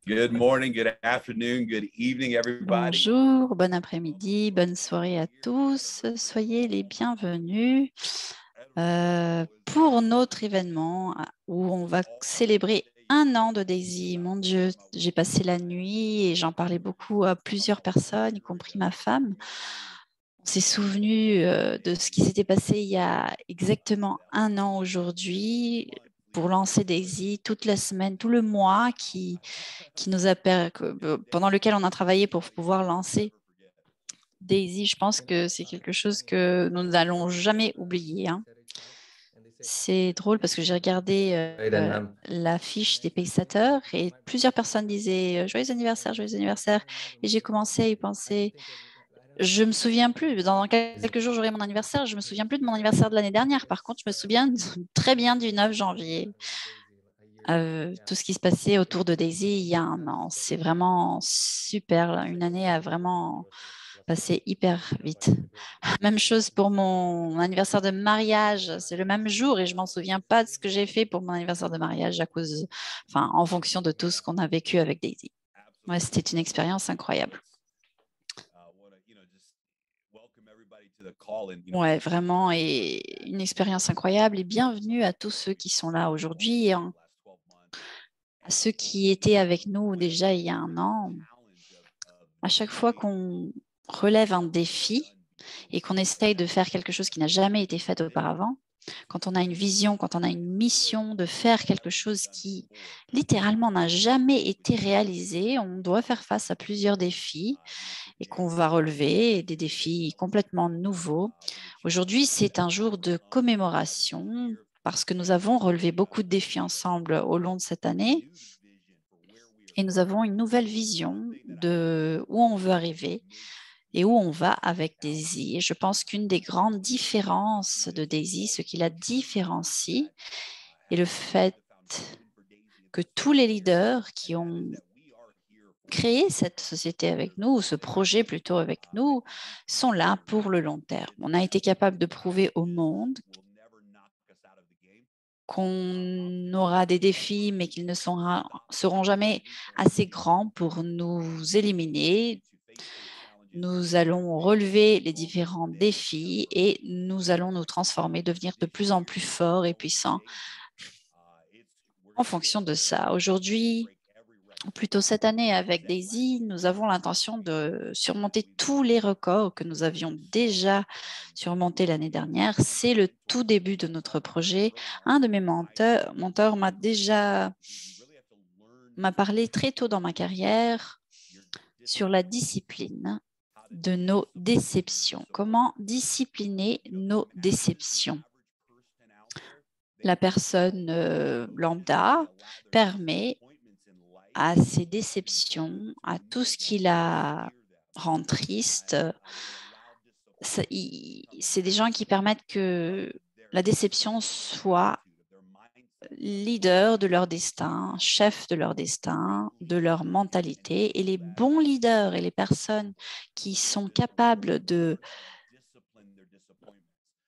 Good morning, good afternoon, good evening, everybody. Bonjour, bon après-midi, bonne soirée à tous. Soyez les bienvenus pour notre événement où on va célébrer 1 an de Daisy. Mon Dieu, j'ai passé la nuit et j'en parlais beaucoup à plusieurs personnes, y compris ma femme. On s'est souvenu de ce qui s'était passé il y a exactement 1 an aujourd'hui pour lancer Daisy toute la semaine, tout le mois qui nous a pendant lequel on a travaillé pour pouvoir lancer Daisy. Je pense que c'est quelque chose que nous n'allons jamais oublier, hein. C'est drôle parce que j'ai regardé la fiche des paysateurs et plusieurs personnes disaient joyeux anniversaire, joyeux anniversaire. Et j'ai commencé à y penser. Je me souviens plus. Dans quelques jours, j'aurai mon anniversaire. Je me souviens plus de mon anniversaire de l'année dernière. Par contre, je me souviens très bien du 9 janvier. Tout ce qui se passait autour de Daisy il y a 1 an. C'est vraiment super. Une année a vraiment passé hyper vite. Même chose pour mon anniversaire de mariage. C'est le même jour et je m'en souviens pas de ce que j'ai fait pour mon anniversaire de mariage en fonction de tout ce qu'on a vécu avec Daisy. Ouais, c'était une expérience incroyable. Ouais, vraiment, et une expérience incroyable. Et bienvenue à tous ceux qui sont là aujourd'hui et à ceux qui étaient avec nous déjà il y a 1 an. À chaque fois qu'on relève un défi et qu'on essaye de faire quelque chose qui n'a jamais été fait auparavant, quand on a une vision, quand on a une mission de faire quelque chose qui littéralement n'a jamais été réalisé, on doit faire face à plusieurs défis et qu'on va relever, des défis complètement nouveaux. Aujourd'hui, c'est un jour de commémoration parce que nous avons relevé beaucoup de défis ensemble au long de cette année et nous avons une nouvelle vision de où on veut arriver et où on va avec Daisy. Et je pense qu'une des grandes différences de Daisy, ce qui la différencie, est le fait que tous les leaders qui ont créé cette société avec nous, ou ce projet plutôt avec nous, sont là pour le long terme. On a été capable de prouver au monde qu'on aura des défis, mais qu'ils ne seront jamais assez grands pour nous éliminer. Nous allons relever les différents défis et nous allons nous transformer, devenir de plus en plus forts et puissants en fonction de ça. Aujourd'hui, ou plutôt cette année avec Daisy, nous avons l'intention de surmonter tous les records que nous avions déjà surmontés l'année dernière. C'est le tout début de notre projet. Un de mes mentors m'a parlé très tôt dans ma carrière sur la discipline de nos déceptions. Comment discipliner nos déceptions? La personne lambda permet à ses déceptions, à tout ce qui la rend triste. C'est des gens qui permettent que la déception soit leader de leur destin, chef de leur destin, de leur mentalité. Et les bons leaders et les personnes qui sont capables de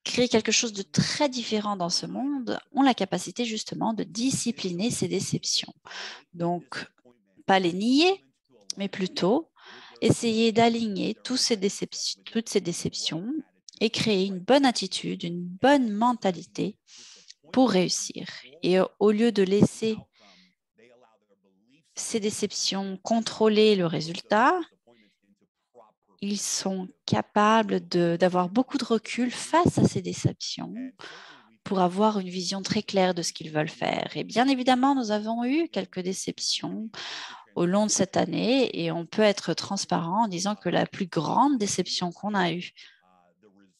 créer quelque chose de très différent dans ce monde ont la capacité justement de discipliner ces déceptions. Donc, pas les nier, mais plutôt essayer d'aligner toutes ces déceptions et créer une bonne attitude, une bonne mentalité pour réussir. Et au lieu de laisser ces déceptions contrôler le résultat, ils sont capables d'avoir beaucoup de recul face à ces déceptions pour avoir une vision très claire de ce qu'ils veulent faire. Et bien évidemment, nous avons eu quelques déceptions au long de cette année et on peut être transparent en disant que la plus grande déception qu'on a eue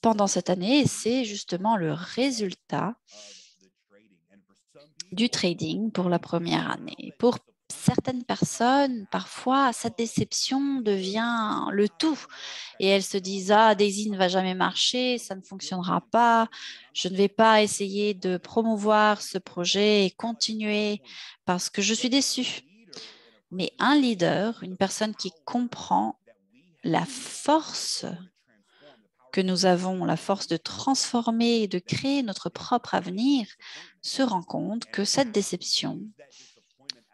pendant cette année, c'est justement le résultat du trading pour la première année. Pour certaines personnes, parfois, cette déception devient le tout. Et elles se disent, ah, Daisy ne va jamais marcher, ça ne fonctionnera pas, je ne vais pas essayer de promouvoir ce projet et continuer parce que je suis déçue. Mais un leader, une personne qui comprend la force que nous avons, la force de transformer et de créer notre propre avenir, se rend compte que cette déception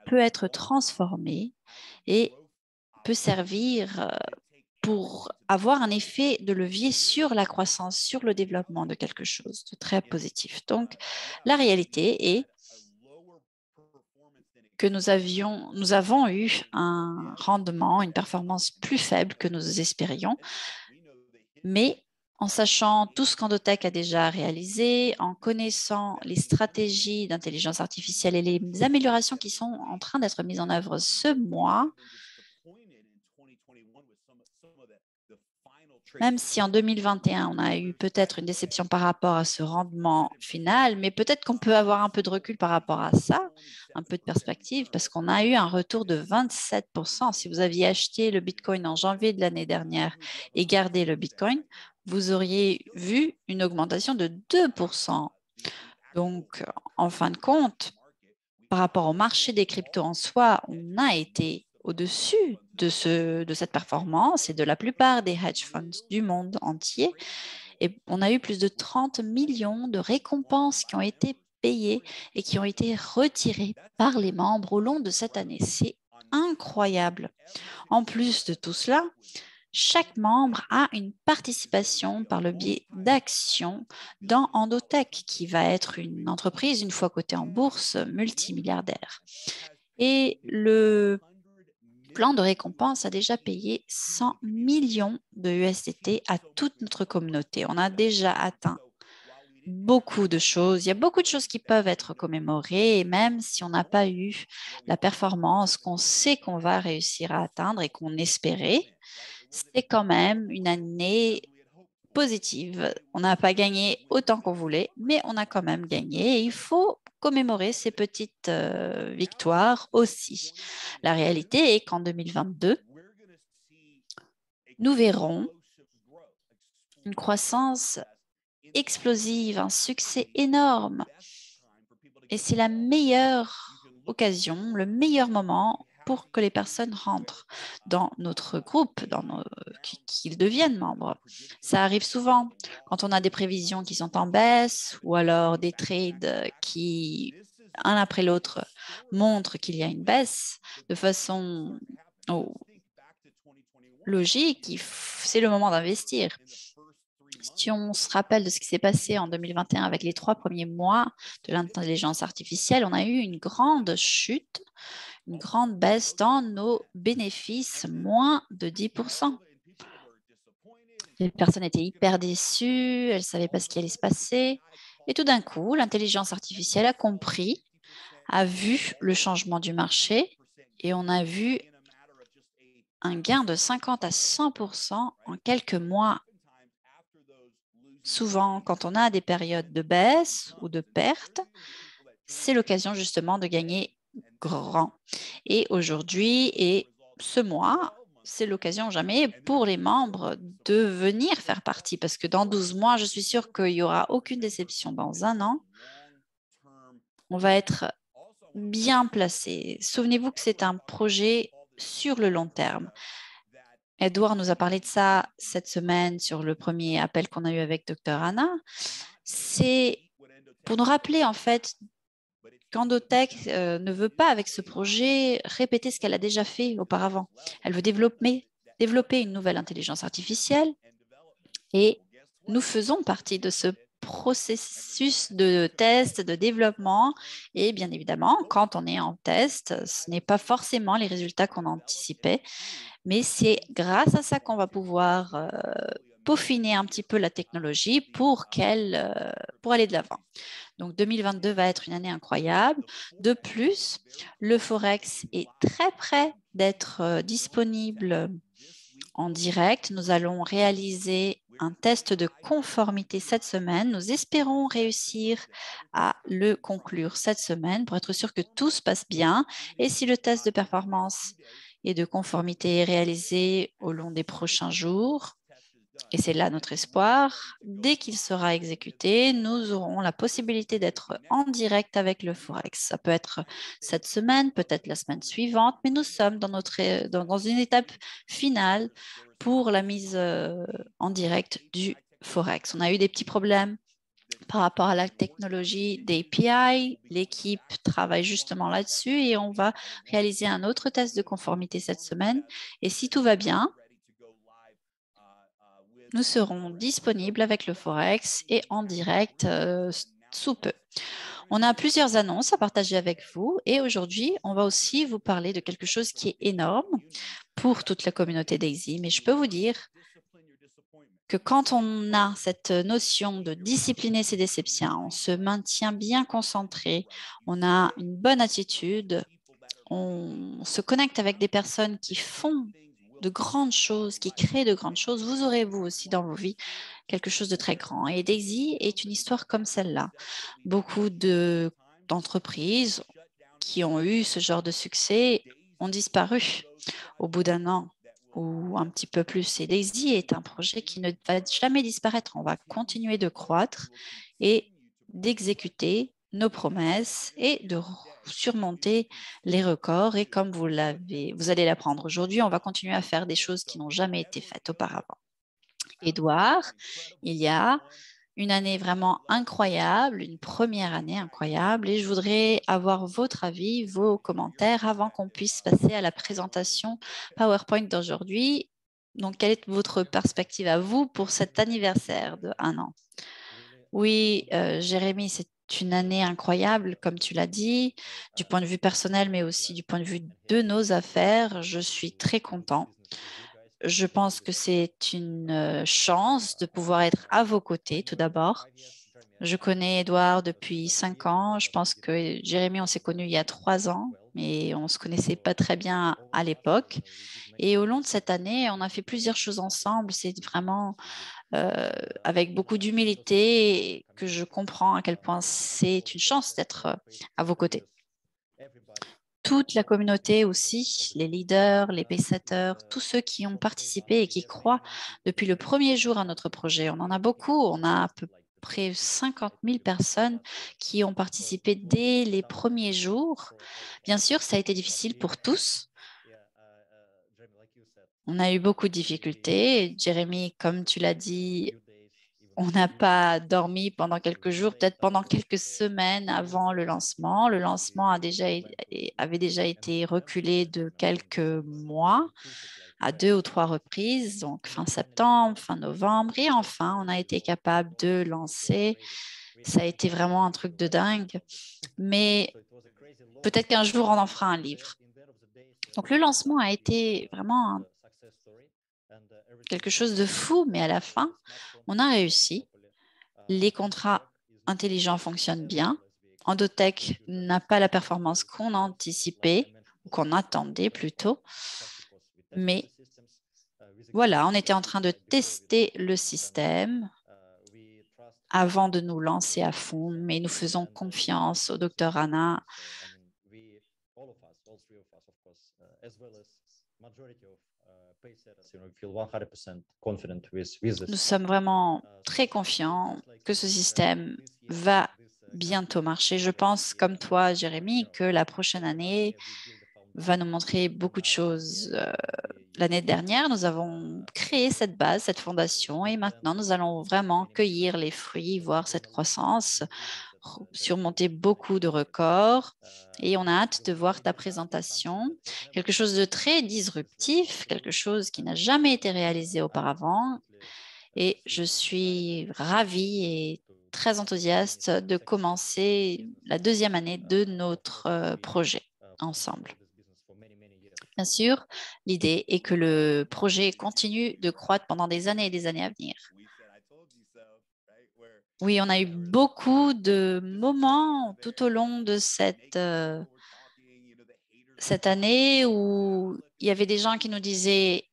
peut être transformé et peut servir pour avoir un effet de levier sur la croissance, sur le développement de quelque chose de très positif. Donc, la réalité est que nous avons eu un rendement, une performance plus faible que nous espérions, mais en sachant tout ce qu'Endotech a déjà réalisé, en connaissant les stratégies d'intelligence artificielle et les améliorations qui sont en train d'être mises en œuvre ce mois, même si en 2021, on a eu peut-être une déception par rapport à ce rendement final, mais peut-être qu'on peut avoir un peu de recul par rapport à ça, un peu de perspective, parce qu'on a eu un retour de 27%. Si vous aviez acheté le Bitcoin en janvier de l'année dernière et gardé le Bitcoin, vous auriez vu une augmentation de 2%. Donc, en fin de compte, par rapport au marché des cryptos en soi, on a été au-dessus de cette performance et de la plupart des hedge funds du monde entier. Et on a eu plus de 30 millions de récompenses qui ont été payées et qui ont été retirées par les membres au long de cette année. C'est incroyable. En plus de tout cela, chaque membre a une participation par le biais d'actions dans Endotech, qui va être une entreprise, une fois cotée en bourse, multimilliardaire. Et le plan de récompense a déjà payé 100 millions de USDT à toute notre communauté. On a déjà atteint beaucoup de choses. Il y a beaucoup de choses qui peuvent être commémorées, et même si on n'a pas eu la performance qu'on sait qu'on va réussir à atteindre et qu'on espérait, c'est quand même une année positive. On n'a pas gagné autant qu'on voulait, mais on a quand même gagné et il faut commémorer ces petites victoires aussi. La réalité est qu'en 2022, nous verrons une croissance explosive, un succès énorme. Et c'est la meilleure occasion, le meilleur moment pour que les personnes rentrent dans notre groupe, qu'ils deviennent membres. Ça arrive souvent quand on a des prévisions qui sont en baisse ou alors des trades qui, un après l'autre, montrent qu'il y a une baisse de façon logique. C'est le moment d'investir. Si on se rappelle de ce qui s'est passé en 2021 avec les 3 premiers mois de l'intelligence artificielle, on a eu une grande chute, une grande baisse dans nos bénéfices, moins de 10%. Les personnes étaient hyper déçues, elles ne savaient pas ce qui allait se passer. Et tout d'un coup, l'intelligence artificielle a compris, a vu le changement du marché et on a vu un gain de 50 à 100% en quelques mois. Souvent, quand on a des périodes de baisse ou de perte, c'est l'occasion justement de gagner grand. Et aujourd'hui et ce mois, c'est l'occasion jamais pour les membres de venir faire partie parce que dans 12 mois, je suis sûre qu'il n'y aura aucune déception. Dans un an, on va être bien placé. Souvenez-vous que c'est un projet sur le long terme. Edouard nous a parlé de ça cette semaine sur le premier appel qu'on a eu avec Dr Anna. C'est pour nous rappeler en fait qu'Endotech ne veut pas avec ce projet répéter ce qu'elle a déjà fait auparavant. Elle veut développer une nouvelle intelligence artificielle et nous faisons partie de ce processus de test, de développement. Et bien évidemment, quand on est en test, ce n'est pas forcément les résultats qu'on anticipait, mais c'est grâce à ça qu'on va pouvoir peaufiner un petit peu la technologie pour aller de l'avant. Donc 2022 va être une année incroyable. De plus, le Forex est très près d'être disponible en direct. Nous allons réaliser un test de conformité cette semaine. Nous espérons réussir à le conclure cette semaine pour être sûr que tout se passe bien. Et si le test de performance et de conformité est réalisé au long des prochains jours, et c'est là notre espoir, dès qu'il sera exécuté, nous aurons la possibilité d'être en direct avec le Forex. Ça peut être cette semaine, peut-être la semaine suivante, mais nous sommes dans une étape finale pour la mise en direct du Forex. On a eu des petits problèmes par rapport à la technologie d'API. L'équipe travaille justement là-dessus et on va réaliser un autre test de conformité cette semaine. Et si tout va bien, nous serons disponibles avec le Forex et en direct sous peu. On a plusieurs annonces à partager avec vous et aujourd'hui, on va aussi vous parler de quelque chose qui est énorme pour toute la communauté d'Exim. Mais je peux vous dire que quand on a cette notion de discipliner ses déceptions, on se maintient bien concentré, on a une bonne attitude, on se connecte avec des personnes qui font de grandes choses, qui créent de grandes choses, vous aurez vous aussi dans vos vies quelque chose de très grand. Et Daisy est une histoire comme celle-là. Beaucoup d'entreprises qui ont eu ce genre de succès ont disparu au bout d'un an ou un petit peu plus. Et Daisy est un projet qui ne va jamais disparaître. On va continuer de croître et d'exécuter nos promesses et de surmonter les records. Et comme vous allez l'apprendre aujourd'hui, on va continuer à faire des choses qui n'ont jamais été faites auparavant. Édouard, il y a une année vraiment incroyable, une première année incroyable, et je voudrais avoir votre avis, vos commentaires avant qu'on puisse passer à la présentation PowerPoint d'aujourd'hui. Donc, quelle est votre perspective à vous pour cet anniversaire de 1 an? Oui, Jérémy, c'est une année incroyable, comme tu l'as dit, du point de vue personnel, mais aussi du point de vue de nos affaires. Je suis très content. Je pense que c'est une chance de pouvoir être à vos côtés, tout d'abord. Je connais Edouard depuis 5 ans. Je pense que Jérémy, on s'est connus il y a 3 ans, mais on ne se connaissait pas très bien à l'époque. Et au long de cette année, on a fait plusieurs choses ensemble. C'est vraiment avec beaucoup d'humilité que je comprends à quel point c'est une chance d'être à vos côtés. Toute la communauté aussi, les leaders, les paysetters, tous ceux qui ont participé et qui croient depuis le premier jour à notre projet. On en a beaucoup, on a à peu près 50 000 personnes qui ont participé dès les premiers jours. Bien sûr, ça a été difficile pour tous. On a eu beaucoup de difficultés. Jérémy, comme tu l'as dit, on n'a pas dormi pendant quelques jours, peut-être pendant quelques semaines avant le lancement. Le lancement avait déjà été reculé de quelques mois à 2 ou 3 reprises, donc fin septembre, fin novembre, et enfin, on a été capable de lancer. Ça a été vraiment un truc de dingue, mais peut-être qu'un jour, on en fera un livre. Donc, le lancement a été vraiment quelque chose de fou, mais à la fin, on a réussi. Les contrats intelligents fonctionnent bien. Endotech n'a pas la performance qu'on anticipait ou qu'on attendait plutôt. Mais voilà, on était en train de tester le système avant de nous lancer à fond, mais nous faisons confiance au docteur Anna. Nous sommes vraiment très confiants que ce système va bientôt marcher. Je pense, comme toi, Jérémy, que la prochaine année va nous montrer beaucoup de choses. L'année dernière, nous avons créé cette base, cette fondation, et maintenant, nous allons vraiment cueillir les fruits, voir cette croissance, surmonter beaucoup de records. Et on a hâte de voir ta présentation, quelque chose de très disruptif, quelque chose qui n'a jamais été réalisé auparavant. Et je suis ravie et très enthousiaste de commencer la deuxième année de notre projet ensemble. Bien sûr, l'idée est que le projet continue de croître pendant des années et des années à venir. Oui, on a eu beaucoup de moments tout au long de cette année où il y avait des gens qui nous disaient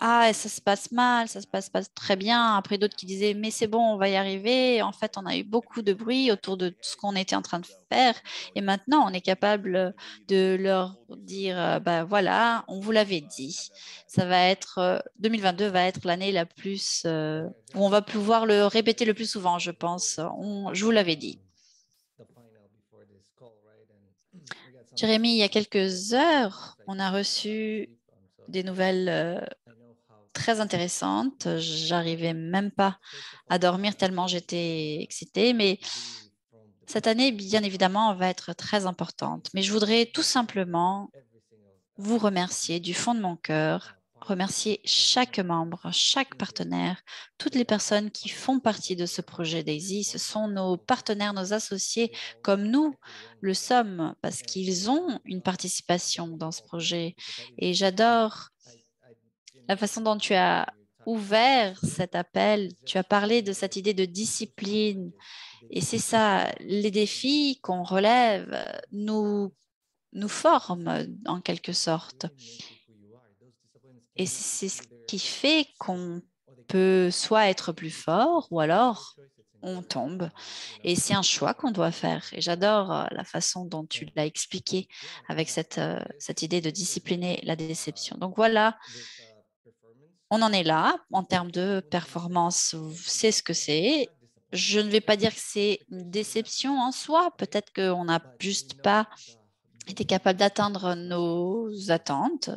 ah, ça se passe mal, ça se passe pas très bien. Après, d'autres qui disaient, mais c'est bon, on va y arriver. En fait, on a eu beaucoup de bruit autour de ce qu'on était en train de faire. Et maintenant, on est capable de leur dire, bah voilà, on vous l'avait dit. 2022 va être l'année la plus, où on va pouvoir le répéter le plus souvent, je pense. Je vous l'avais dit. Jérémy, il y a quelques heures, on a reçu des nouvelles très intéressante. J'arrivais même pas à dormir tellement j'étais excitée, mais cette année, bien évidemment, va être très importante. Mais je voudrais tout simplement vous remercier du fond de mon cœur, remercier chaque membre, chaque partenaire, toutes les personnes qui font partie de ce projet Daisy. Ce sont nos partenaires, nos associés, comme nous le sommes, parce qu'ils ont une participation dans ce projet. Et j'adore la façon dont tu as ouvert cet appel. Tu as parlé de cette idée de discipline. Et c'est ça, les défis qu'on relève nous forment en quelque sorte. Et c'est ce qui fait qu'on peut soit être plus fort ou alors on tombe. Et c'est un choix qu'on doit faire. Et j'adore la façon dont tu l'as expliqué avec cette idée de discipliner la déception. Donc voilà, on en est là en termes de performance. C'est ce que c'est. Je ne vais pas dire que c'est une déception en soi. Peut-être qu'on n'a juste pas été capable d'atteindre nos attentes.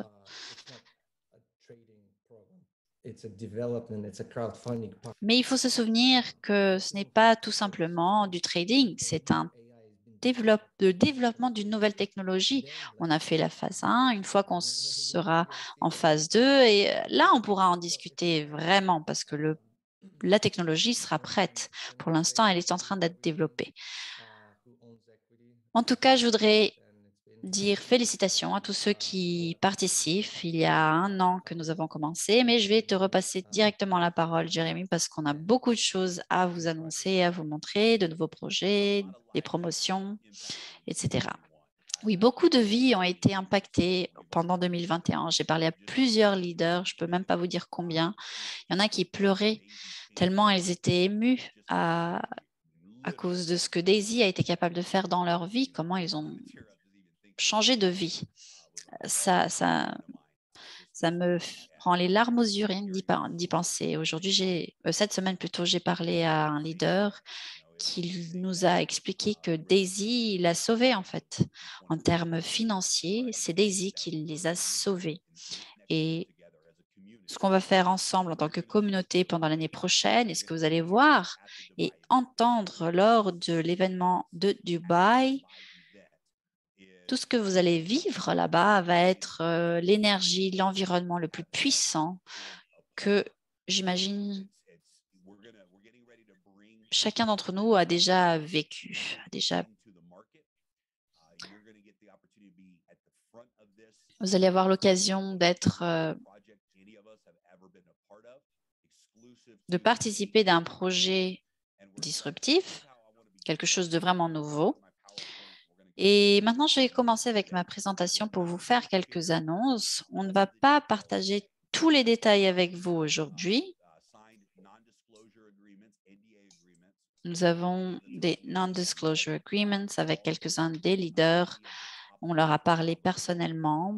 Mais il faut se souvenir que ce n'est pas tout simplement du trading, c'est le développement d'une nouvelle technologie. On a fait la phase 1, une fois qu'on sera en phase 2, et là, on pourra en discuter vraiment parce que la technologie sera prête. Pour l'instant, elle est en train d'être développée. En tout cas, je voudrais dire félicitations à tous ceux qui participent. Il y a un an que nous avons commencé, mais je vais te repasser directement la parole, Jérémy, parce qu'on a beaucoup de choses à vous annoncer, à vous montrer, de nouveaux projets, des promotions, etc. Oui, beaucoup de vies ont été impactées pendant 2021. J'ai parlé à plusieurs leaders, je ne peux même pas vous dire combien. Il y en a qui pleuraient tellement elles étaient émues à cause de ce que Daisy a été capable de faire dans leur vie, comment ils ont changé de vie. Ça, ça, ça me prend les larmes aux yeux rien que d'y penser. Aujourd'hui, cette semaine plutôt, j'ai parlé à un leader qui nous a expliqué que Daisy l'a sauvé en fait. En termes financiers, c'est Daisy qui les a sauvés. Et ce qu'on va faire ensemble en tant que communauté pendant l'année prochaine et ce que vous allez voir et entendre lors de l'événement de Dubaï, tout ce que vous allez vivre là-bas va être l'énergie, l'environnement le plus puissant que j'imagine chacun d'entre nous a déjà vécu, Vous allez avoir l'occasion de participer d'un projet disruptif, quelque chose de vraiment nouveau. Et maintenant, je vais commencer avec ma présentation pour vous faire quelques annonces. On ne va pas partager tous les détails avec vous aujourd'hui. Nous avons des non-disclosure agreements avec quelques-uns des leaders. On leur a parlé personnellement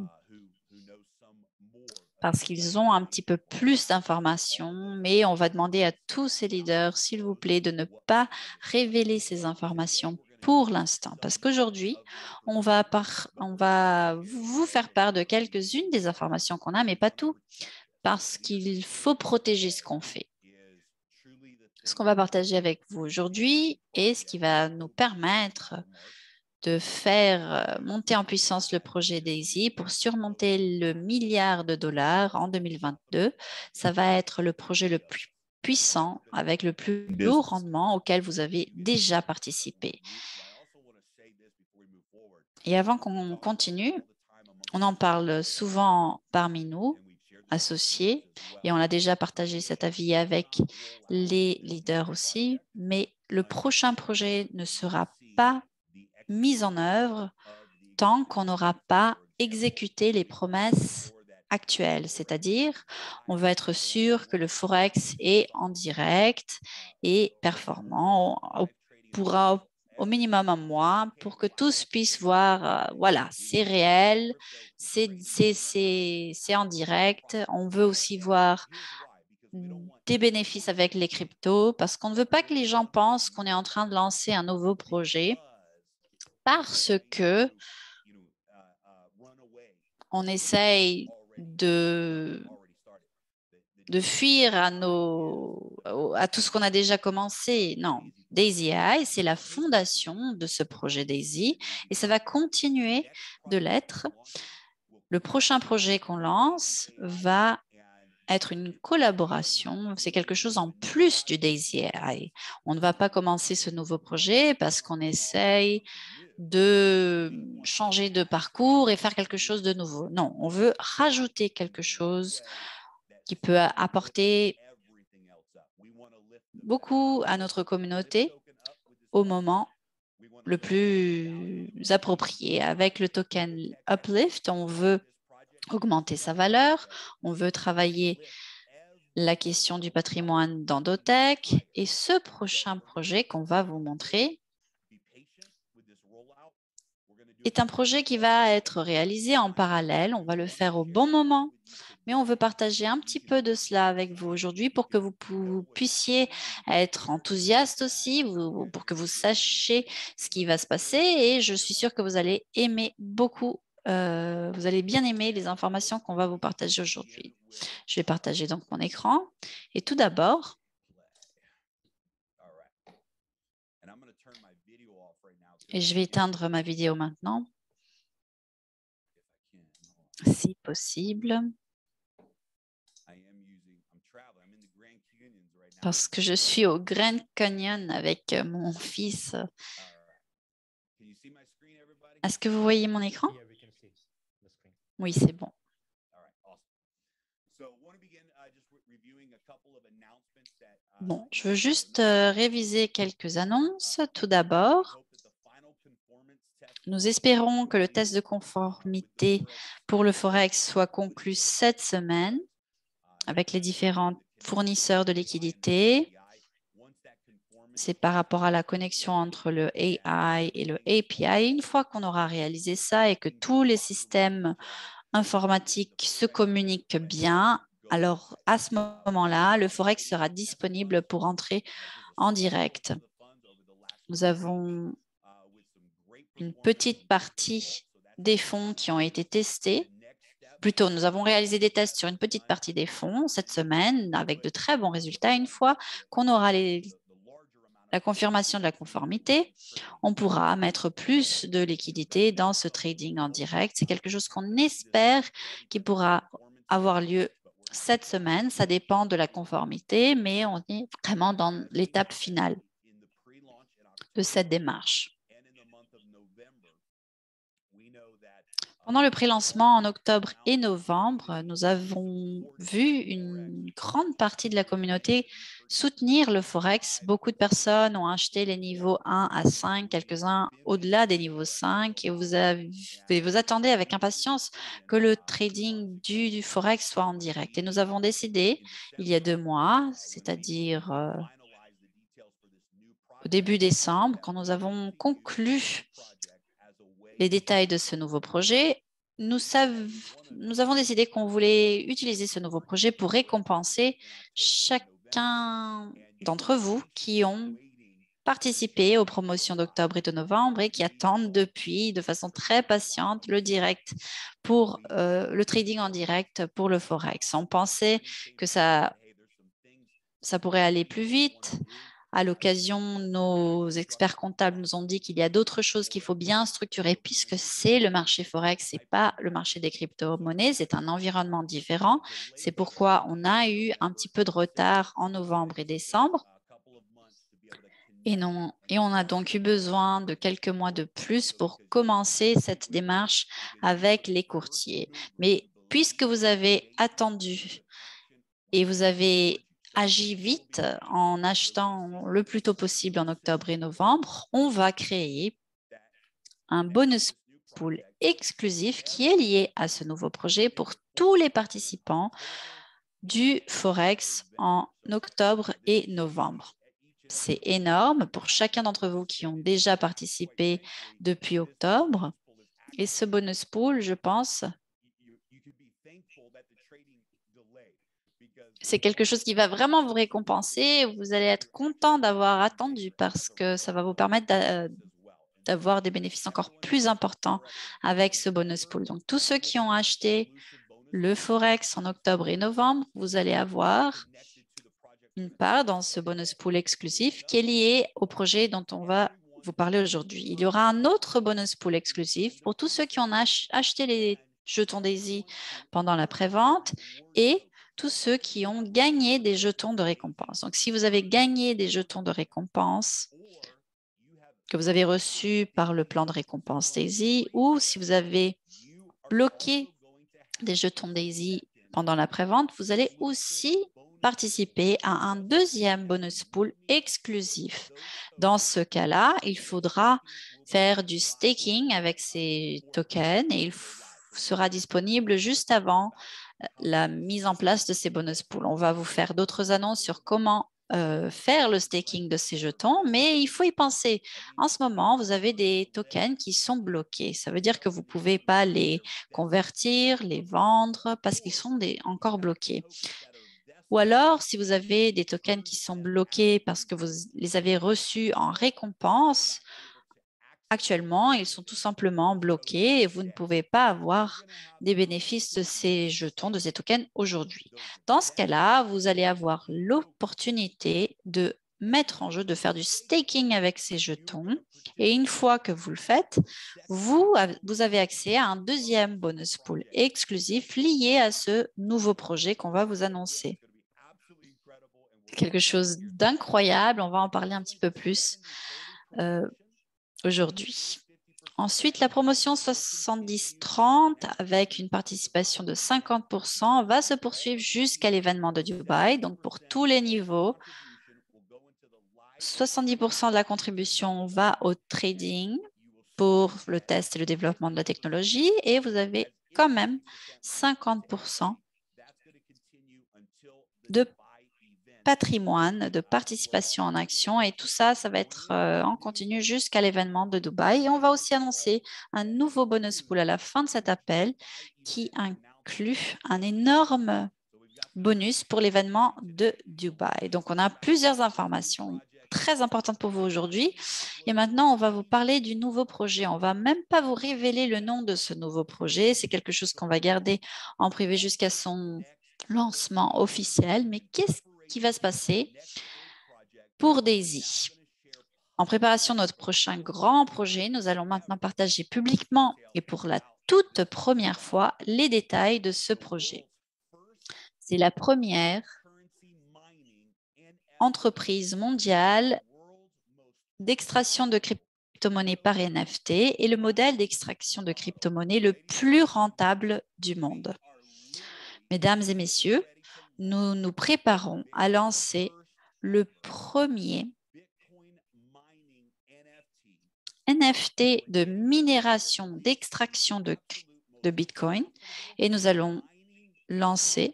parce qu'ils ont un petit peu plus d'informations, mais on va demander à tous ces leaders, s'il vous plaît, de ne pas révéler ces informations pour l'instant, parce qu'aujourd'hui, on va vous faire part de quelques-unes des informations qu'on a, mais pas tout, parce qu'il faut protéger ce qu'on fait. Ce qu'on va partager avec vous aujourd'hui et ce qui va nous permettre de faire monter en puissance le projet Daisy pour surmonter le milliard de dollars en 2022. Ça va être le projet le plus puissant avec le plus haut rendement auquel vous avez déjà participé. Et avant qu'on continue, on en parle souvent parmi nous, associés, et on a déjà partagé cet avis avec les leaders aussi, mais le prochain projet ne sera pas mis en œuvre tant qu'on n'aura pas exécuté les promesses actuelles, c'est-à-dire on veut être sûr que le Forex est en direct et performant, pourra au minimum un mois pour que tous puissent voir, voilà, c'est réel, c'est en direct. On veut aussi voir des bénéfices avec les cryptos parce qu'on ne veut pas que les gens pensent qu'on est en train de lancer un nouveau projet parce que on essaye de de fuir à tout ce qu'on a déjà commencé. Non, Daisy AI, c'est la fondation de ce projet Daisy et ça va continuer de l'être. Le prochain projet qu'on lance va être une collaboration, c'est quelque chose en plus du Daisy AI. On ne va pas commencer ce nouveau projet parce qu'on essaye de changer de parcours et faire quelque chose de nouveau. Non, on veut rajouter quelque chose qui peut apporter beaucoup à notre communauté au moment le plus approprié. Avec le token Uplift, on veut augmenter sa valeur, on veut travailler la question du patrimoine dans Dotech et ce prochain projet qu'on va vous montrer est un projet qui va être réalisé en parallèle. On va le faire au bon moment, mais on veut partager un petit peu de cela avec vous aujourd'hui pour que vous puissiez être enthousiaste aussi, pour que vous sachiez ce qui va se passer et je suis sûre que vous allez aimer beaucoup. Vous allez bien aimer les informations qu'on va vous partager aujourd'hui. Je vais partager donc mon écran et tout d'abord, et je vais éteindre ma vidéo maintenant, si possible, parce que je suis au Grand Canyon avec mon fils. Est-ce que vous voyez mon écran? Oui, c'est bon. Bon, je veux juste réviser quelques annonces. Tout d'abord, nous espérons que le test de conformité pour le Forex soit conclu cette semaine avec les différents fournisseurs de liquidités. C'est par rapport à la connexion entre le AI et le API. Une fois qu'on aura réalisé ça et que tous les systèmes informatiques se communiquent bien, alors à ce moment-là, le Forex sera disponible pour entrer en direct. Nous avons une petite partie des fonds qui ont été testés. Plutôt, nous avons réalisé des tests sur une petite partie des fonds cette semaine avec de très bons résultats. Une fois qu'on aura la confirmation de la conformité, on pourra mettre plus de liquidités dans ce trading en direct. C'est quelque chose qu'on espère qui pourra avoir lieu cette semaine. Ça dépend de la conformité, mais on est vraiment dans l'étape finale de cette démarche. Pendant le pré-lancement en octobre et novembre, nous avons vu une grande partie de la communauté soutenir le Forex. Beaucoup de personnes ont acheté les niveaux 1 à 5, quelques-uns au-delà des niveaux 5 et vous attendez avec impatience que le trading du Forex soit en direct. Et nous avons décidé il y a 2 mois, c'est-à-dire au début décembre, quand nous avons conclu les détails de ce nouveau projet, nous avons décidé qu'on voulait utiliser ce nouveau projet pour récompenser chacun d'entre vous qui ont participé aux promotions d'octobre et de novembre et qui attendent depuis de façon très patiente le direct pour le trading en direct pour le Forex. On pensait que ça pourrait aller plus vite. À l'occasion, nos experts comptables nous ont dit qu'il y a d'autres choses qu'il faut bien structurer puisque c'est le marché Forex, ce n'est pas le marché des crypto-monnaies, c'est un environnement différent. C'est pourquoi on a eu un petit peu de retard en novembre et décembre. Et on a donc eu besoin de quelques mois de plus pour commencer cette démarche avec les courtiers. Mais puisque vous avez attendu et vous avez agi vite en achetant le plus tôt possible en octobre et novembre, on va créer un bonus pool exclusif qui est lié à ce nouveau projet pour tous les participants du Forex en octobre et novembre. C'est énorme pour chacun d'entre vous qui ont déjà participé depuis octobre. Et ce bonus pool, je pense, c'est quelque chose qui va vraiment vous récompenser. Vous allez être content d'avoir attendu parce que ça va vous permettre d'avoir des bénéfices encore plus importants avec ce bonus pool. Donc, tous ceux qui ont acheté le Forex en octobre et novembre, vous allez avoir une part dans ce bonus pool exclusif qui est lié au projet dont on va vous parler aujourd'hui. Il y aura un autre bonus pool exclusif pour tous ceux qui ont acheté les jetons Daisy pendant la prévente et tous ceux qui ont gagné des jetons de récompense. Donc, si vous avez gagné des jetons de récompense que vous avez reçus par le plan de récompense Daisy ou si vous avez bloqué des jetons Daisy pendant la prévente, vous allez aussi participer à un deuxième bonus pool exclusif. Dans ce cas-là, il faudra faire du staking avec ces tokens et il sera disponible juste avant la mise en place de ces bonus pools. On va vous faire d'autres annonces sur comment faire le staking de ces jetons, mais il faut y penser. En ce moment, vous avez des tokens qui sont bloqués. Ça veut dire que vous ne pouvez pas les convertir, les vendre parce qu'ils sont encore bloqués. Ou alors, si vous avez des tokens qui sont bloqués parce que vous les avez reçus en récompense, actuellement, ils sont tout simplement bloqués et vous ne pouvez pas avoir des bénéfices de ces jetons, de ces tokens aujourd'hui. Dans ce cas-là, vous allez avoir l'opportunité de mettre en jeu, de faire du staking avec ces jetons. Et une fois que vous le faites, vous avez accès à un deuxième bonus pool exclusif lié à ce nouveau projet qu'on va vous annoncer. Quelque chose d'incroyable, on va en parler un petit peu plus aujourd'hui. Ensuite, la promotion 70-30 avec une participation de 50% va se poursuivre jusqu'à l'événement de Dubaï. Donc, pour tous les niveaux, 70% de la contribution va au trading pour le test et le développement de la technologie et vous avez quand même 50% de patrimoine, de participation en action et tout ça, ça va être en continu jusqu'à l'événement de Dubaï. Et on va aussi annoncer un nouveau bonus pool à la fin de cet appel qui inclut un énorme bonus pour l'événement de Dubaï. Donc, on a plusieurs informations très importantes pour vous aujourd'hui. Et maintenant, on va vous parler du nouveau projet. On ne va même pas vous révéler le nom de ce nouveau projet. C'est quelque chose qu'on va garder en privé jusqu'à son lancement officiel. Mais qu'est-ce qui va se passer pour Daisy? En préparation de notre prochain grand projet, nous allons maintenant partager publiquement et pour la toute première fois les détails de ce projet. C'est la première entreprise mondiale d'extraction de crypto-monnaies par NFT et le modèle d'extraction de crypto-monnaies le plus rentable du monde. Mesdames et messieurs, nous nous préparons à lancer le premier NFT de minération d'extraction de Bitcoin et nous allons lancer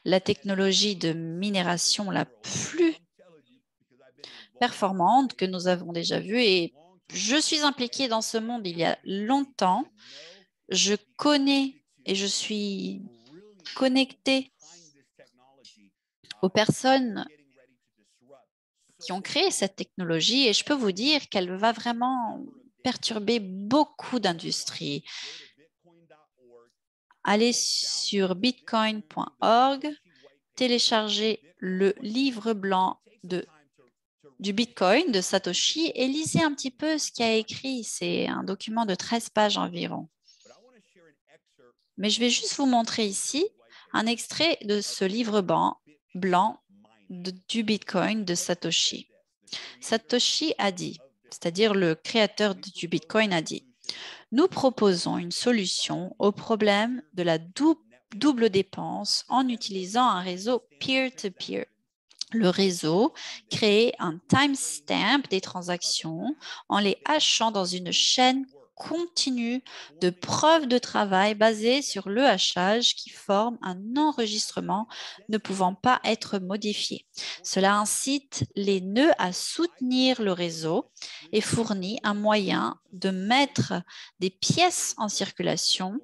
la technologie de minération la plus performante que nous avons déjà vue. Et je suis impliquée dans ce monde il y a longtemps. Je connais et je suis connectée aux personnes qui ont créé cette technologie et je peux vous dire qu'elle va vraiment perturber beaucoup d'industries. Allez sur bitcoin.org, téléchargez le livre blanc du Bitcoin de Satoshi et lisez un petit peu ce qu'il y a écrit. C'est un document de 13 pages environ. Mais je vais juste vous montrer ici un extrait de ce livre blanc du Bitcoin de Satoshi. Satoshi a dit, c'est-à-dire le créateur du Bitcoin a dit, nous proposons une solution au problème de la double dépense en utilisant un réseau peer-to-peer. Le réseau crée un timestamp des transactions en les hachant dans une chaîne continue de preuves de travail basée sur le hachage qui forme un enregistrement ne pouvant pas être modifié. Cela incite les nœuds à soutenir le réseau et fournit un moyen de mettre des pièces en circulation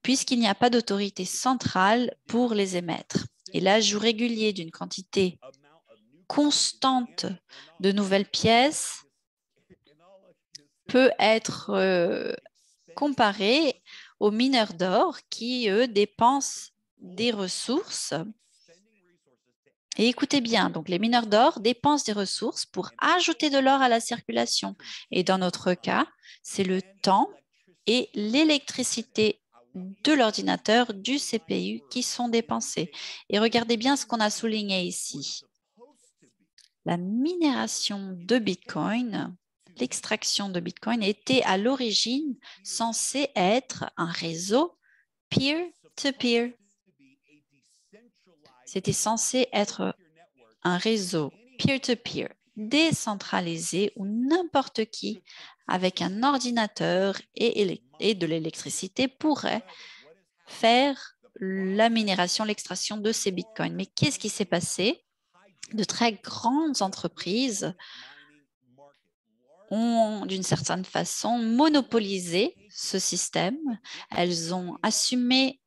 puisqu'il n'y a pas d'autorité centrale pour les émettre. Et l'ajout régulier d'une quantité constante de nouvelles pièces peut être comparé aux mineurs d'or qui, eux, dépensent des ressources. Et écoutez bien, donc les mineurs d'or dépensent des ressources pour ajouter de l'or à la circulation. Et dans notre cas, c'est le temps et l'électricité de l'ordinateur, du CPU qui sont dépensés. Et regardez bien ce qu'on a souligné ici. La minération de Bitcoin, l'extraction de Bitcoin était à l'origine censée être un réseau peer-to-peer. C'était censé être un réseau peer-to-peer décentralisé où n'importe qui, avec un ordinateur et de l'électricité, pourrait faire la minération, l'extraction de ces bitcoins. Mais qu'est-ce qui s'est passé? De très grandes entreprises ont, d'une certaine façon, monopolisé ce système. Elles ont assumé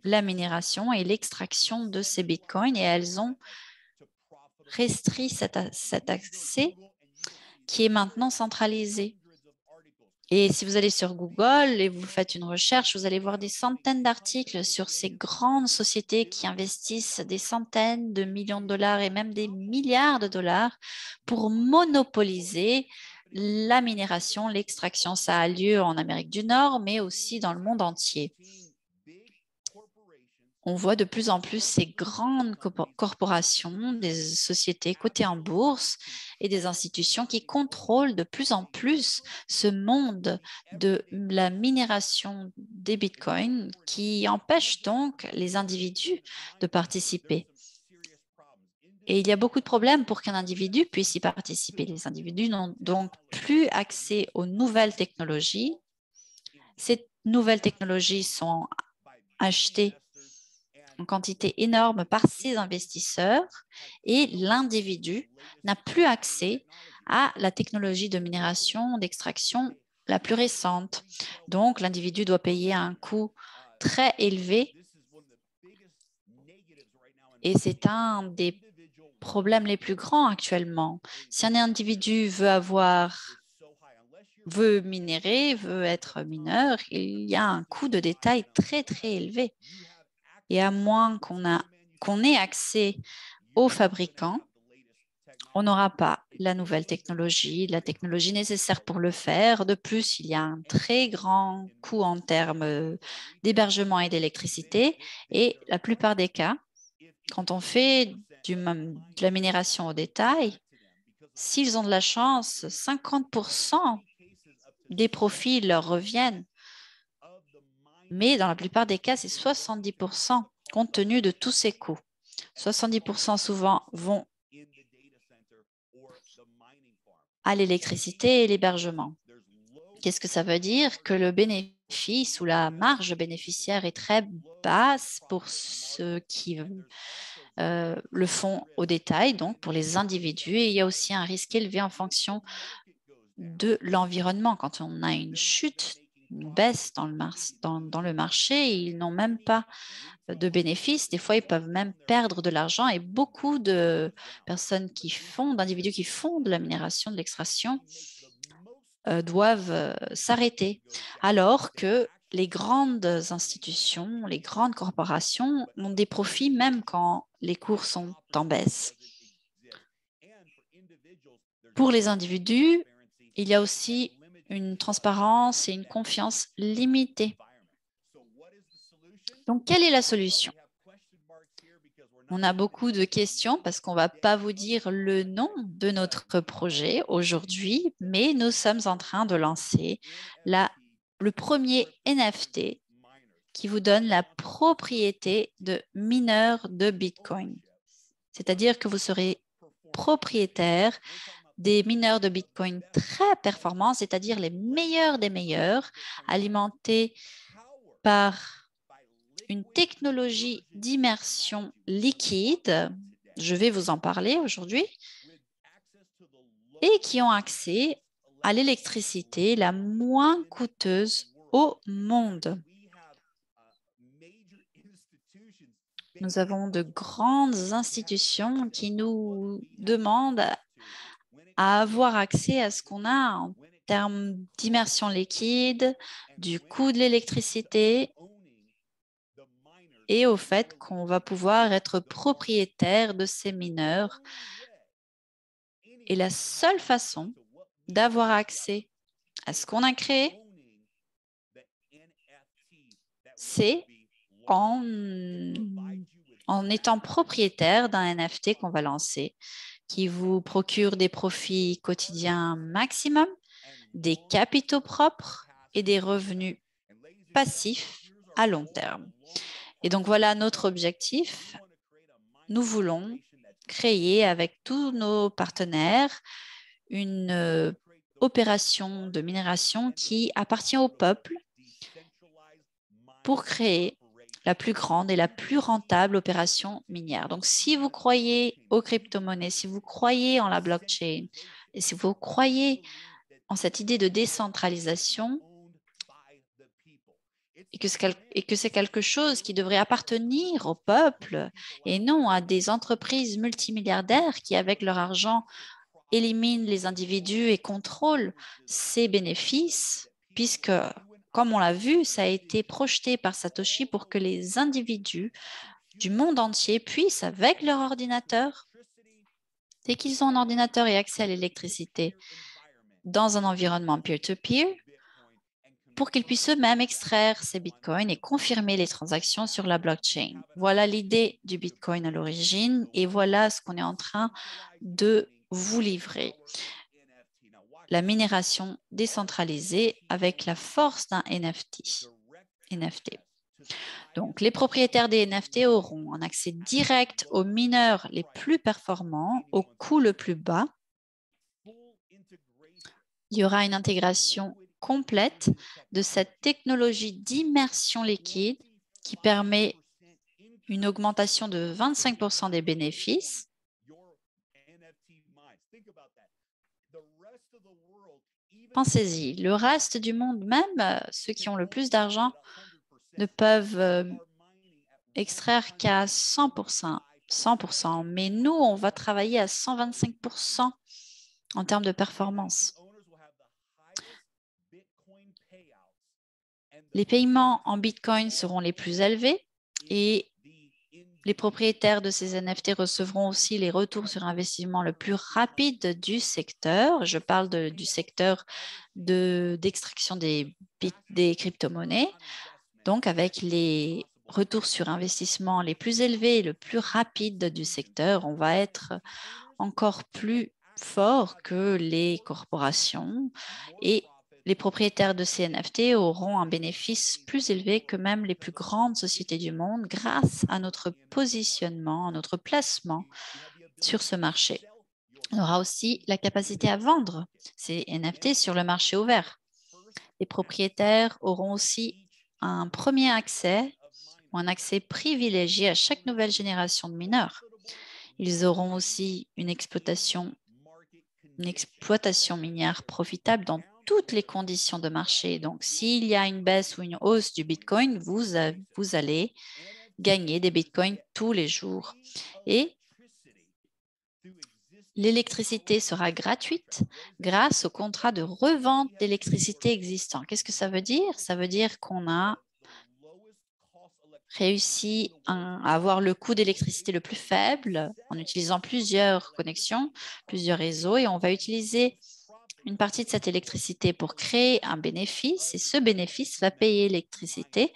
la minération et l'extraction de ces bitcoins et elles ont restreint cet accès qui est maintenant centralisé. Et si vous allez sur Google et vous faites une recherche, vous allez voir des centaines d'articles sur ces grandes sociétés qui investissent des centaines de millions de dollars et même des milliards de dollars pour monopoliser la minération, l'extraction. Ça a lieu en Amérique du Nord, mais aussi dans le monde entier. On voit de plus en plus ces grandes corporations, des sociétés cotées en bourse et des institutions qui contrôlent de plus en plus ce monde de la minération des bitcoins qui empêche donc les individus de participer. Et il y a beaucoup de problèmes pour qu'un individu puisse y participer. Les individus n'ont donc plus accès aux nouvelles technologies. Ces nouvelles technologies sont achetées en quantité énorme par ces investisseurs et l'individu n'a plus accès à la technologie de minération, d'extraction la plus récente. Donc, l'individu doit payer un coût très élevé et c'est un des problèmes les plus grands actuellement. Si un individu veut minérer, veut être mineur, il y a un coût de détail très, très élevé. Et à moins qu'on ait accès aux fabricants, on n'aura pas la nouvelle technologie, la technologie nécessaire pour le faire. De plus, il y a un très grand coût en termes d'hébergement et d'électricité. Et la plupart des cas, quand on fait de la minération au détail, s'ils ont de la chance, 50% des profits leur reviennent. Mais dans la plupart des cas, c'est 70% compte tenu de tous ces coûts. 70% souvent vont à l'électricité et l'hébergement. Qu'est-ce que ça veut dire? Que le bénéfice ou la marge bénéficiaire est très basse pour ceux qui le font au détail, donc pour les individus. Et il y a aussi un risque élevé en fonction de l'environnement. Quand on a une chute, une baisse dans le marché, ils n'ont même pas de bénéfices. Des fois, ils peuvent même perdre de l'argent et beaucoup de personnes d'individus qui font de la minération, de l'extraction, doivent s'arrêter. Alors que les grandes institutions, les grandes corporations ont des profits même quand les cours sont en baisse. Pour les individus, il y a aussi une transparence et une confiance limitée. Donc, quelle est la solution? On a beaucoup de questions parce qu'on ne va pas vous dire le nom de notre projet aujourd'hui, mais nous sommes en train de lancer le premier NFT qui vous donne la propriété de mineur de Bitcoin. C'est-à-dire que vous serez propriétaire des mineurs de Bitcoin très performants, c'est-à-dire les meilleurs des meilleurs, alimentés par une technologie d'immersion liquide, je vais vous en parler aujourd'hui, et qui ont accès à l'électricité la moins coûteuse au monde. Nous avons de grandes institutions qui nous demandent à avoir accès à ce qu'on a en termes d'immersion liquide, du coût de l'électricité et au fait qu'on va pouvoir être propriétaire de ces mineurs. Et la seule façon d'avoir accès à ce qu'on a créé, c'est en étant propriétaire d'un NFT qu'on va lancer, qui vous procure des profits quotidiens maximum, des capitaux propres et des revenus passifs à long terme. Et donc voilà notre objectif. Nous voulons créer avec tous nos partenaires une opération de minération qui appartient au peuple pour créer la plus grande et la plus rentable opération minière. Donc, si vous croyez aux crypto-monnaies, si vous croyez en la blockchain, et si vous croyez en cette idée de décentralisation, et que c'est quelque chose qui devrait appartenir au peuple et non à des entreprises multimilliardaires qui, avec leur argent, éliminent les individus et contrôlent ces bénéfices, puisque, comme on l'a vu, ça a été projeté par Satoshi pour que les individus du monde entier puissent, avec leur ordinateur, dès qu'ils ont un ordinateur et accès à l'électricité dans un environnement peer-to-peer, pour qu'ils puissent eux-mêmes extraire ces bitcoins et confirmer les transactions sur la blockchain. Voilà l'idée du bitcoin à l'origine et voilà ce qu'on est en train de vous livrer. La minération décentralisée avec la force d'un NFT. Donc, les propriétaires des NFT auront un accès direct aux mineurs les plus performants, au coût le plus bas. Il y aura une intégration complète de cette technologie d'immersion liquide qui permet une augmentation de 25% des bénéfices. Pensez-y, le reste du monde, même ceux qui ont le plus d'argent, ne peuvent extraire qu'à 100%, 100%. Mais nous, on va travailler à 125% en termes de performance. Les paiements en Bitcoin seront les plus élevés et les propriétaires de ces NFT recevront aussi les retours sur investissement le plus rapide du secteur. Je parle du secteur d'extraction des crypto-monnaies. Donc, avec les retours sur investissement les plus élevés et le plus rapides du secteur, on va être encore plus fort que les corporations et les propriétaires de ces NFT auront un bénéfice plus élevé que même les plus grandes sociétés du monde grâce à notre positionnement, à notre placement sur ce marché. On aura aussi la capacité à vendre ces NFT sur le marché ouvert. Les propriétaires auront aussi un premier accès ou un accès privilégié à chaque nouvelle génération de mineurs. Ils auront aussi une exploitation minière profitable dans toutes les conditions de marché. Donc, s'il y a une baisse ou une hausse du Bitcoin, vous allez gagner des Bitcoins tous les jours. Et l'électricité sera gratuite grâce au contrat de revente d'électricité existant. Qu'est-ce que ça veut dire? Ça veut dire qu'on a réussi à avoir le coût d'électricité le plus faible en utilisant plusieurs connexions, plusieurs réseaux, et on va utiliser une partie de cette électricité pour créer un bénéfice, et ce bénéfice va payer l'électricité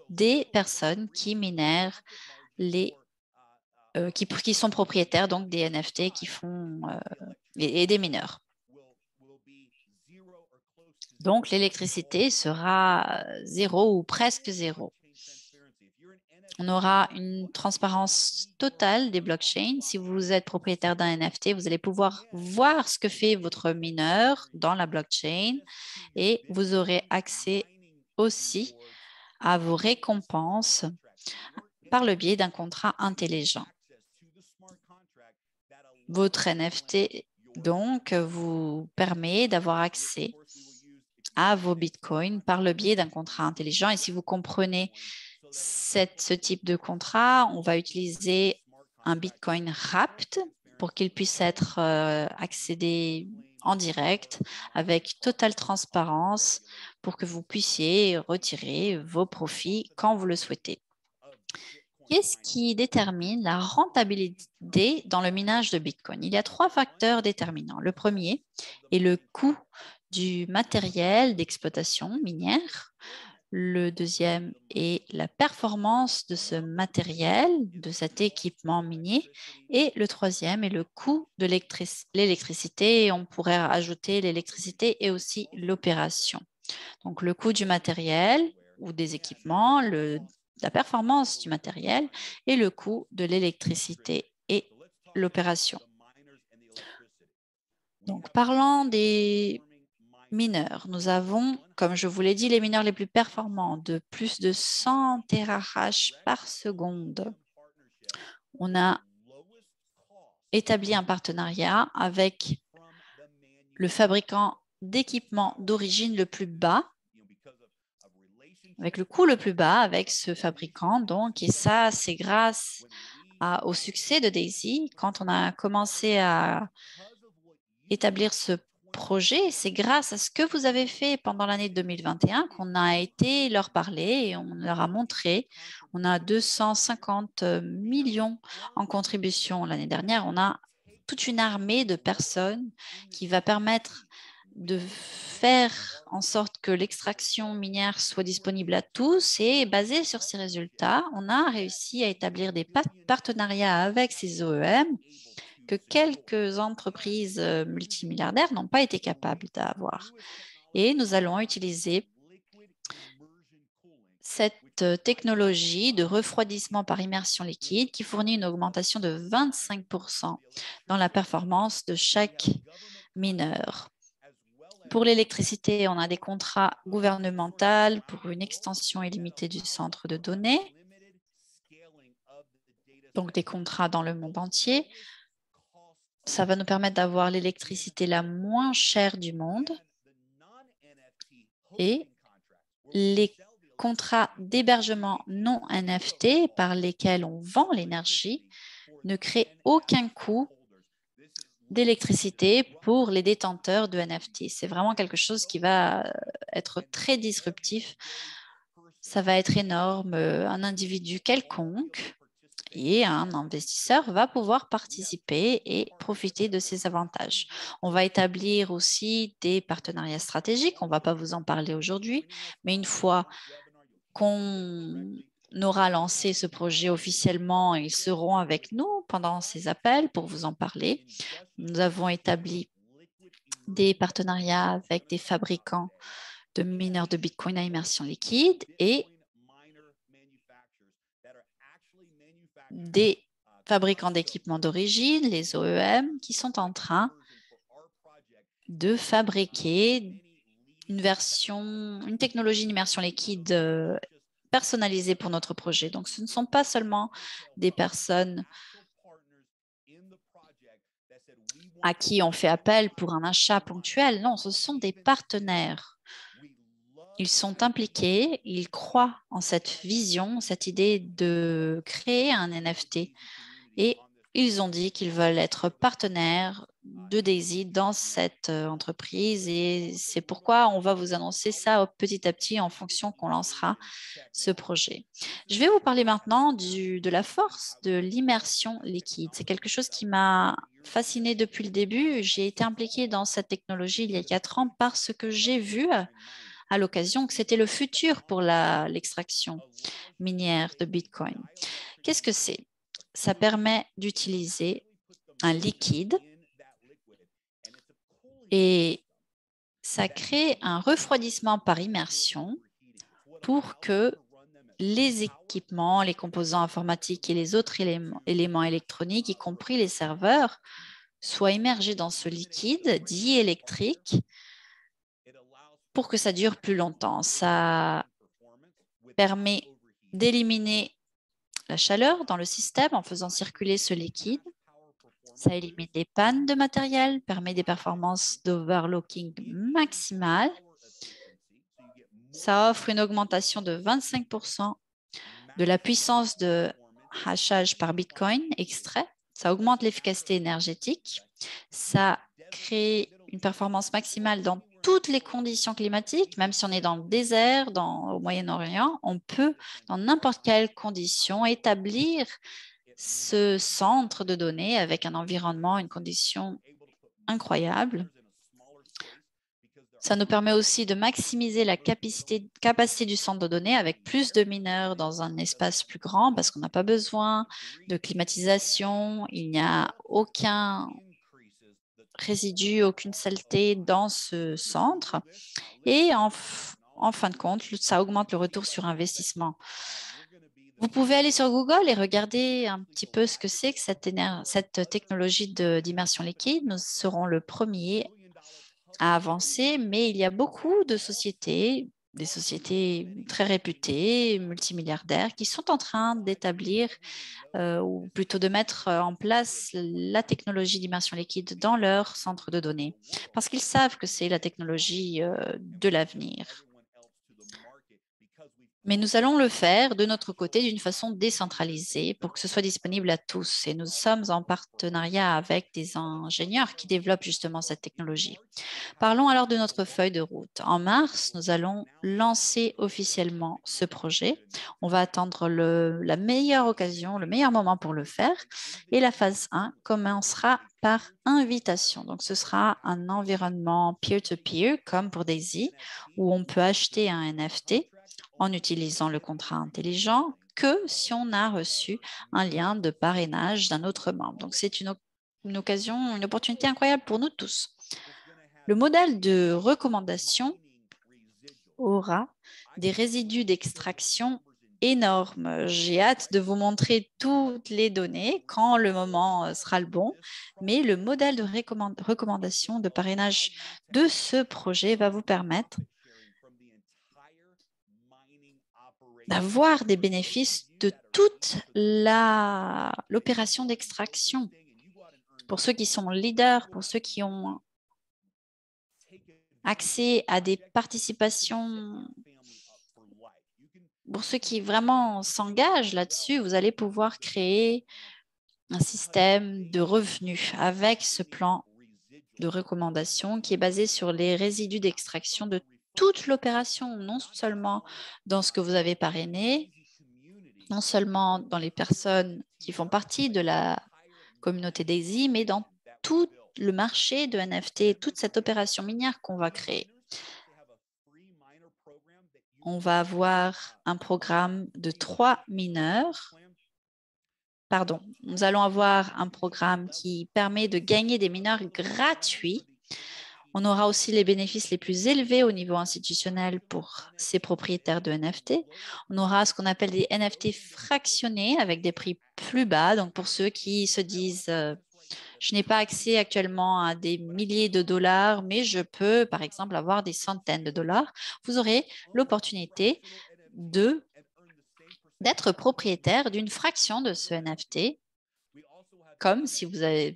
des personnes qui minèrent qui sont propriétaires donc des NFT qui font et des mineurs. Donc l'électricité sera zéro ou presque zéro. On aura une transparence totale des blockchains. Si vous êtes propriétaire d'un NFT, vous allez pouvoir voir ce que fait votre mineur dans la blockchain et vous aurez accès aussi à vos récompenses par le biais d'un contrat intelligent. Votre NFT, donc, vous permet d'avoir accès à vos bitcoins par le biais d'un contrat intelligent. Et si vous comprenez ce type de contrat, on va utiliser un bitcoin wrapped pour qu'il puisse être accédé en direct avec totale transparence pour que vous puissiez retirer vos profits quand vous le souhaitez. Qu'est-ce qui détermine la rentabilité dans le minage de Bitcoin? Il y a 3 facteurs déterminants. Le premier est le coût du matériel d'exploitation minière. Le deuxième est la performance de ce matériel, de cet équipement minier. Et le troisième est le coût de l'électricité. On pourrait ajouter l'électricité et aussi l'opération. Donc, le coût du matériel ou des équipements, la performance du matériel et le coût de l'électricité et l'opération. Donc, parlant des mineurs, nous avons, comme je vous l'ai dit, les mineurs les plus performants de plus de 100 terahash par seconde. On a établi un partenariat avec le fabricant d'équipements d'origine le plus bas, avec le coût le plus bas avec ce fabricant. Donc, et ça, c'est grâce au succès de Daisy. Quand on a commencé à établir ce projet, c'est grâce à ce que vous avez fait pendant l'année 2021 qu'on a été leur parler et on leur a montré. On a 250 millions en contribution l'année dernière. On a toute une armée de personnes qui va permettre de faire en sorte que l'extraction minière soit disponible à tous et basé sur ces résultats, on a réussi à établir des partenariats avec ces OEM que quelques entreprises multimilliardaires n'ont pas été capables d'avoir. Et nous allons utiliser cette technologie de refroidissement par immersion liquide qui fournit une augmentation de 25% dans la performance de chaque mineur. Pour l'électricité, on a des contrats gouvernementaux pour une extension illimitée du centre de données, donc des contrats dans le monde entier. Ça va nous permettre d'avoir l'électricité la moins chère du monde et les contrats d'hébergement non NFT par lesquels on vend l'énergie ne créent aucun coût d'électricité pour les détenteurs de NFT. C'est vraiment quelque chose qui va être très disruptif. Ça va être énorme. Un individu quelconque et un investisseur va pouvoir participer et profiter de ces avantages. On va établir aussi des partenariats stratégiques. On ne va pas vous en parler aujourd'hui, mais une fois qu'on aura lancé ce projet officiellement, ils seront avec nous pendant ces appels pour vous en parler. Nous avons établi des partenariats avec des fabricants de mineurs de Bitcoin à immersion liquide et des fabricants d'équipements d'origine, les OEM, qui sont en train de fabriquer une technologie d'immersion liquide personnalisée pour notre projet. Donc, ce ne sont pas seulement des personnes à qui on fait appel pour un achat ponctuel. Non, ce sont des partenaires. Ils sont impliqués, ils croient en cette vision, cette idée de créer un NFT et ils ont dit qu'ils veulent être partenaires de Daisy dans cette entreprise et c'est pourquoi on va vous annoncer ça petit à petit en fonction qu'on lancera ce projet. Je vais vous parler maintenant de la force de l'immersion liquide. C'est quelque chose qui m'a fascinée depuis le début. J'ai été impliquée dans cette technologie il y a 4 ans parce que j'ai vu à l'occasion que c'était le futur pour l'extraction minière de Bitcoin. Qu'est-ce que c'est? Ça permet d'utiliser un liquide et ça crée un refroidissement par immersion pour que les équipements, les composants informatiques et les autres éléments électroniques, y compris les serveurs, soient immergés dans ce liquide dit électrique pour que ça dure plus longtemps. Ça permet d'éliminer la chaleur dans le système en faisant circuler ce liquide. Ça élimine les pannes de matériel, permet des performances d'overclocking maximales. Ça offre une augmentation de 25% de la puissance de hachage par Bitcoin extrait. Ça augmente l'efficacité énergétique. Ça crée une performance maximale dans toutes les conditions climatiques, même si on est dans le désert, au Moyen-Orient, on peut, dans n'importe quelle condition, établir ce centre de données avec un environnement, une condition incroyable. Ça nous permet aussi de maximiser la capacité du centre de données avec plus de mineurs dans un espace plus grand parce qu'on n'a pas besoin de climatisation, il n'y a aucun résidu, aucune saleté dans ce centre. Et en fin de compte, ça augmente le retour sur investissement. Vous pouvez aller sur Google et regarder un petit peu ce que c'est que cette technologie d'immersion liquide. Nous serons le premier à avancer, mais il y a beaucoup de sociétés, des sociétés très réputées, multimilliardaires, qui sont en train d'établir ou plutôt de mettre en place la technologie d'immersion liquide dans leur centre de données, parce qu'ils savent que c'est la technologie de l'avenir. Mais nous allons le faire de notre côté d'une façon décentralisée pour que ce soit disponible à tous. Et nous sommes en partenariat avec des ingénieurs qui développent justement cette technologie. Parlons alors de notre feuille de route. En mars, nous allons lancer officiellement ce projet. On va attendre la meilleure occasion, le meilleur moment pour le faire. Et la phase 1 commencera par invitation. Donc, ce sera un environnement peer-to-peer, comme pour Daisy, où on peut acheter un NFT en utilisant le contrat intelligent que si on a reçu un lien de parrainage d'un autre membre. Donc, c'est une occasion, une opportunité incroyable pour nous tous. Le modèle de recommandation aura des résidus d'extraction énormes. J'ai hâte de vous montrer toutes les données quand le moment sera le bon, mais le modèle de recommandation de parrainage de ce projet va vous permettre d'avoir des bénéfices de toute l'opération d'extraction. Pour ceux qui sont leaders, pour ceux qui ont accès à des participations, pour ceux qui vraiment s'engagent là-dessus, vous allez pouvoir créer un système de revenus avec ce plan de recommandation qui est basé sur les résidus d'extraction de toute l'opération, non seulement dans ce que vous avez parrainé, non seulement dans les personnes qui font partie de la communauté Daisy, mais dans tout le marché de NFT, toute cette opération minière qu'on va créer. On va avoir un programme de 3 mineurs. Pardon, nous allons avoir un programme qui permet de gagner des mineurs gratuits. On aura aussi les bénéfices les plus élevés au niveau institutionnel pour ces propriétaires de NFT. On aura ce qu'on appelle des NFT fractionnés avec des prix plus bas. Donc, pour ceux qui se disent je n'ai pas accès actuellement à des milliers de dollars, mais je peux, par exemple, avoir des centaines de dollars, vous aurez l'opportunité d'être propriétaire d'une fraction de ce NFT, comme si vous avez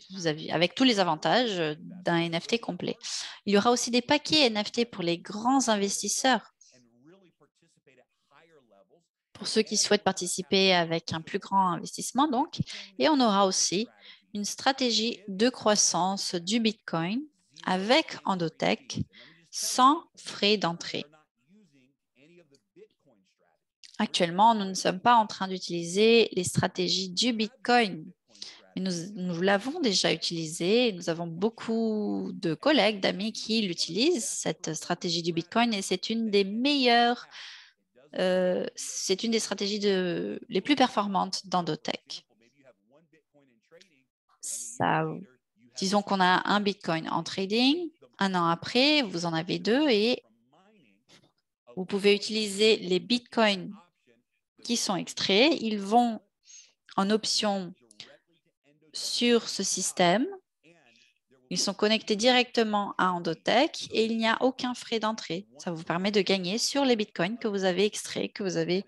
avec tous les avantages d'un NFT complet. Il y aura aussi des paquets NFT pour les grands investisseurs, pour ceux qui souhaitent participer avec un plus grand investissement, donc, et on aura aussi une stratégie de croissance du Bitcoin avec Endotech sans frais d'entrée. Actuellement, nous ne sommes pas en train d'utiliser les stratégies du Bitcoin, mais nous l'avons déjà utilisé. Nous avons beaucoup de collègues, d'amis qui l'utilisent, cette stratégie du Bitcoin, et c'est une des meilleures, c'est une des stratégies les plus performantes d'Endotech. Disons qu'on a un Bitcoin en trading, un an après, vous en avez 2 et vous pouvez utiliser les Bitcoins qui sont extraits. Ils vont en option sur ce système. Ils sont connectés directement à Endotech et il n'y a aucun frais d'entrée. Ça vous permet de gagner sur les Bitcoins que vous avez extraits, que vous avez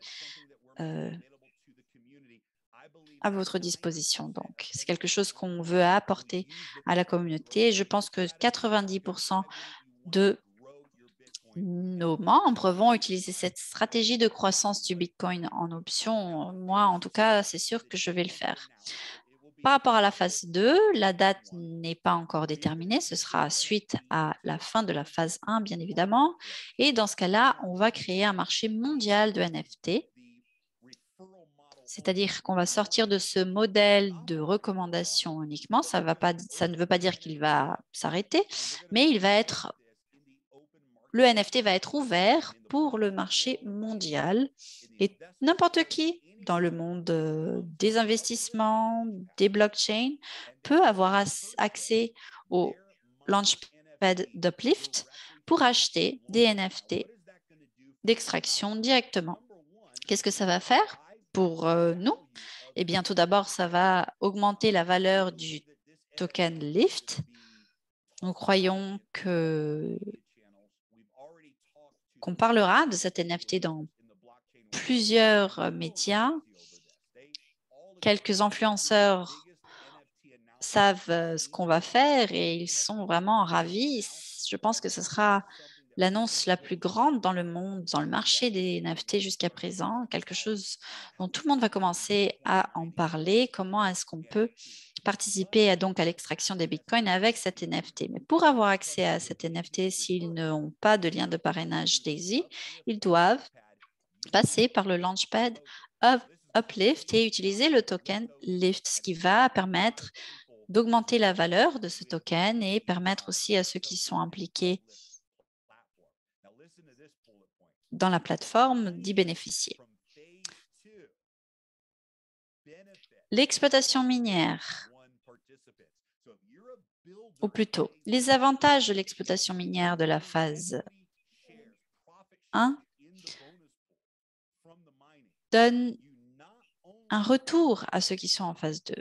à votre disposition. Donc, c'est quelque chose qu'on veut apporter à la communauté. Je pense que 90% de nos membres vont utiliser cette stratégie de croissance du Bitcoin en option. Moi, en tout cas, c'est sûr que je vais le faire. Par rapport à la phase 2, la date n'est pas encore déterminée. Ce sera suite à la fin de la phase 1, bien évidemment. Et dans ce cas-là, on va créer un marché mondial de NFT. C'est-à-dire qu'on va sortir de ce modèle de recommandation uniquement. Ça ne veut pas dire qu'il va s'arrêter, mais le NFT va être ouvert pour le marché mondial et n'importe qui dans le monde des investissements, des blockchains, peut avoir accès au Launchpad d'Uplift pour acheter des NFT d'extraction directement. Qu'est-ce que ça va faire pour nous? Eh bien, tout d'abord, ça va augmenter la valeur du token Lift. Nous croyons qu'on parlera de cet NFT dans plusieurs médias. Quelques influenceurs savent ce qu'on va faire et ils sont vraiment ravis. Je pense que ce sera l'annonce la plus grande dans le monde, dans le marché des NFT jusqu'à présent, quelque chose dont tout le monde va commencer à en parler. Comment est-ce qu'on peut participer à l'extraction des bitcoins avec cet NFT? Mais pour avoir accès à cet NFT, s'ils n'ont pas de lien de parrainage Daisy, ils doivent passer par le Launchpad Uplift et utiliser le token Lift, ce qui va permettre d'augmenter la valeur de ce token et permettre aussi à ceux qui sont impliqués dans la plateforme d'y bénéficier. L'exploitation minière, ou plutôt les avantages de l'exploitation minière de la phase 1 donnent un retour à ceux qui sont en phase 2.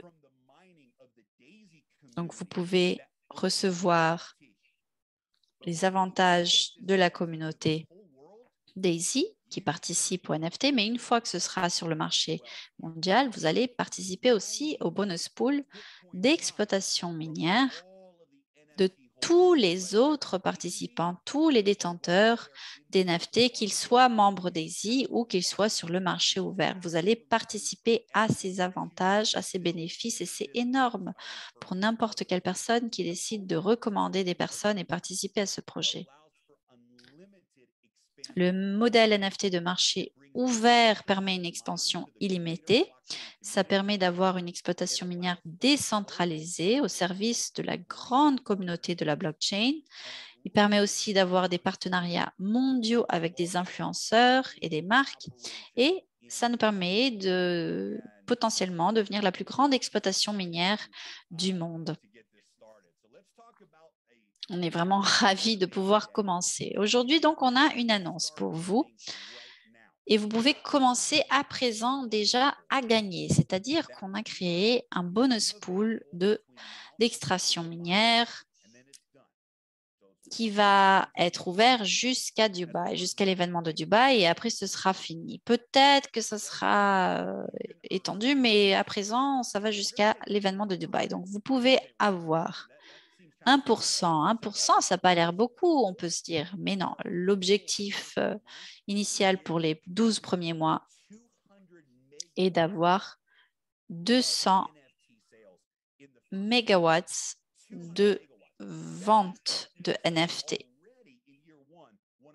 Donc, vous pouvez recevoir les avantages de la communauté Daisy qui participe au NFT, mais une fois que ce sera sur le marché mondial, vous allez participer aussi au bonus pool d'exploitation minière de tous les autres participants, tous les détenteurs des NFT, qu'ils soient membres Daisy ou qu'ils soient sur le marché ouvert. Vous allez participer à ces avantages, à ces bénéfices et c'est énorme pour n'importe quelle personne qui décide de recommander des personnes et participer à ce projet. Le modèle NFT de marché ouvert permet une expansion illimitée. Ça permet d'avoir une exploitation minière décentralisée au service de la grande communauté de la blockchain. Il permet aussi d'avoir des partenariats mondiaux avec des influenceurs et des marques. Et ça nous permet de potentiellement devenir la plus grande exploitation minière du monde. On est vraiment ravis de pouvoir commencer. Aujourd'hui, donc, on a une annonce pour vous. Et vous pouvez commencer à présent déjà à gagner, c'est-à-dire qu'on a créé un bonus pool d'extraction minière qui va être ouvert jusqu'à Dubaï, jusqu'à l'événement de Dubaï, et après ce sera fini. Peut-être que ça sera étendu, mais à présent, ça va jusqu'à l'événement de Dubaï. Donc, vous pouvez avoir 1%. 1%, ça n'a pas l'air beaucoup, on peut se dire. Mais non, l'objectif initial pour les 12 premiers mois est d'avoir 200 mégawatts de vente de NFT.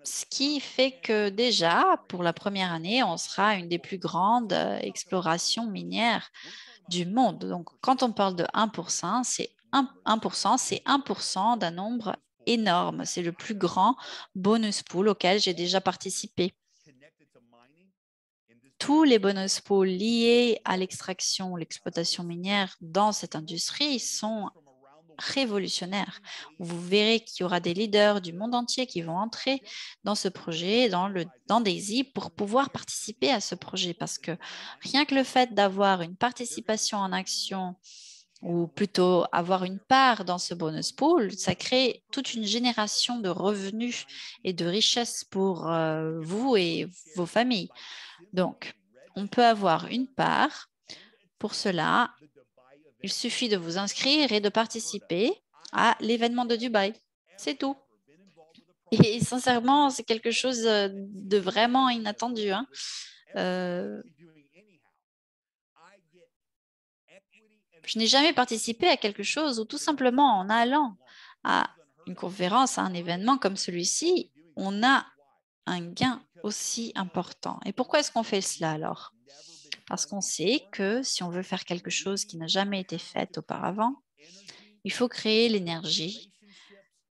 Ce qui fait que déjà, pour la première année, on sera une des plus grandes explorations minières du monde. Donc, quand on parle de 1%, c'est 1%, c'est 1% d'un nombre énorme. C'est le plus grand bonus pool auquel j'ai déjà participé. Tous les bonus pools liés à l'extraction, l'exploitation minière dans cette industrie sont révolutionnaires. Vous verrez qu'il y aura des leaders du monde entier qui vont entrer dans ce projet, dans Daisy, pour pouvoir participer à ce projet. Parce que rien que le fait d'avoir une participation en action ou plutôt avoir une part dans ce bonus pool, ça crée toute une génération de revenus et de richesses pour vous et vos familles. Donc, on peut avoir une part. Pour cela, il suffit de vous inscrire et de participer à l'événement de Dubaï. C'est tout. Et sincèrement, c'est quelque chose de vraiment inattendu, hein. Je n'ai jamais participé à quelque chose où tout simplement en allant à une conférence, à un événement comme celui-ci, on a un gain aussi important. Et pourquoi est-ce qu'on fait cela alors? Parce qu'on sait que si on veut faire quelque chose qui n'a jamais été fait auparavant, il faut créer l'énergie,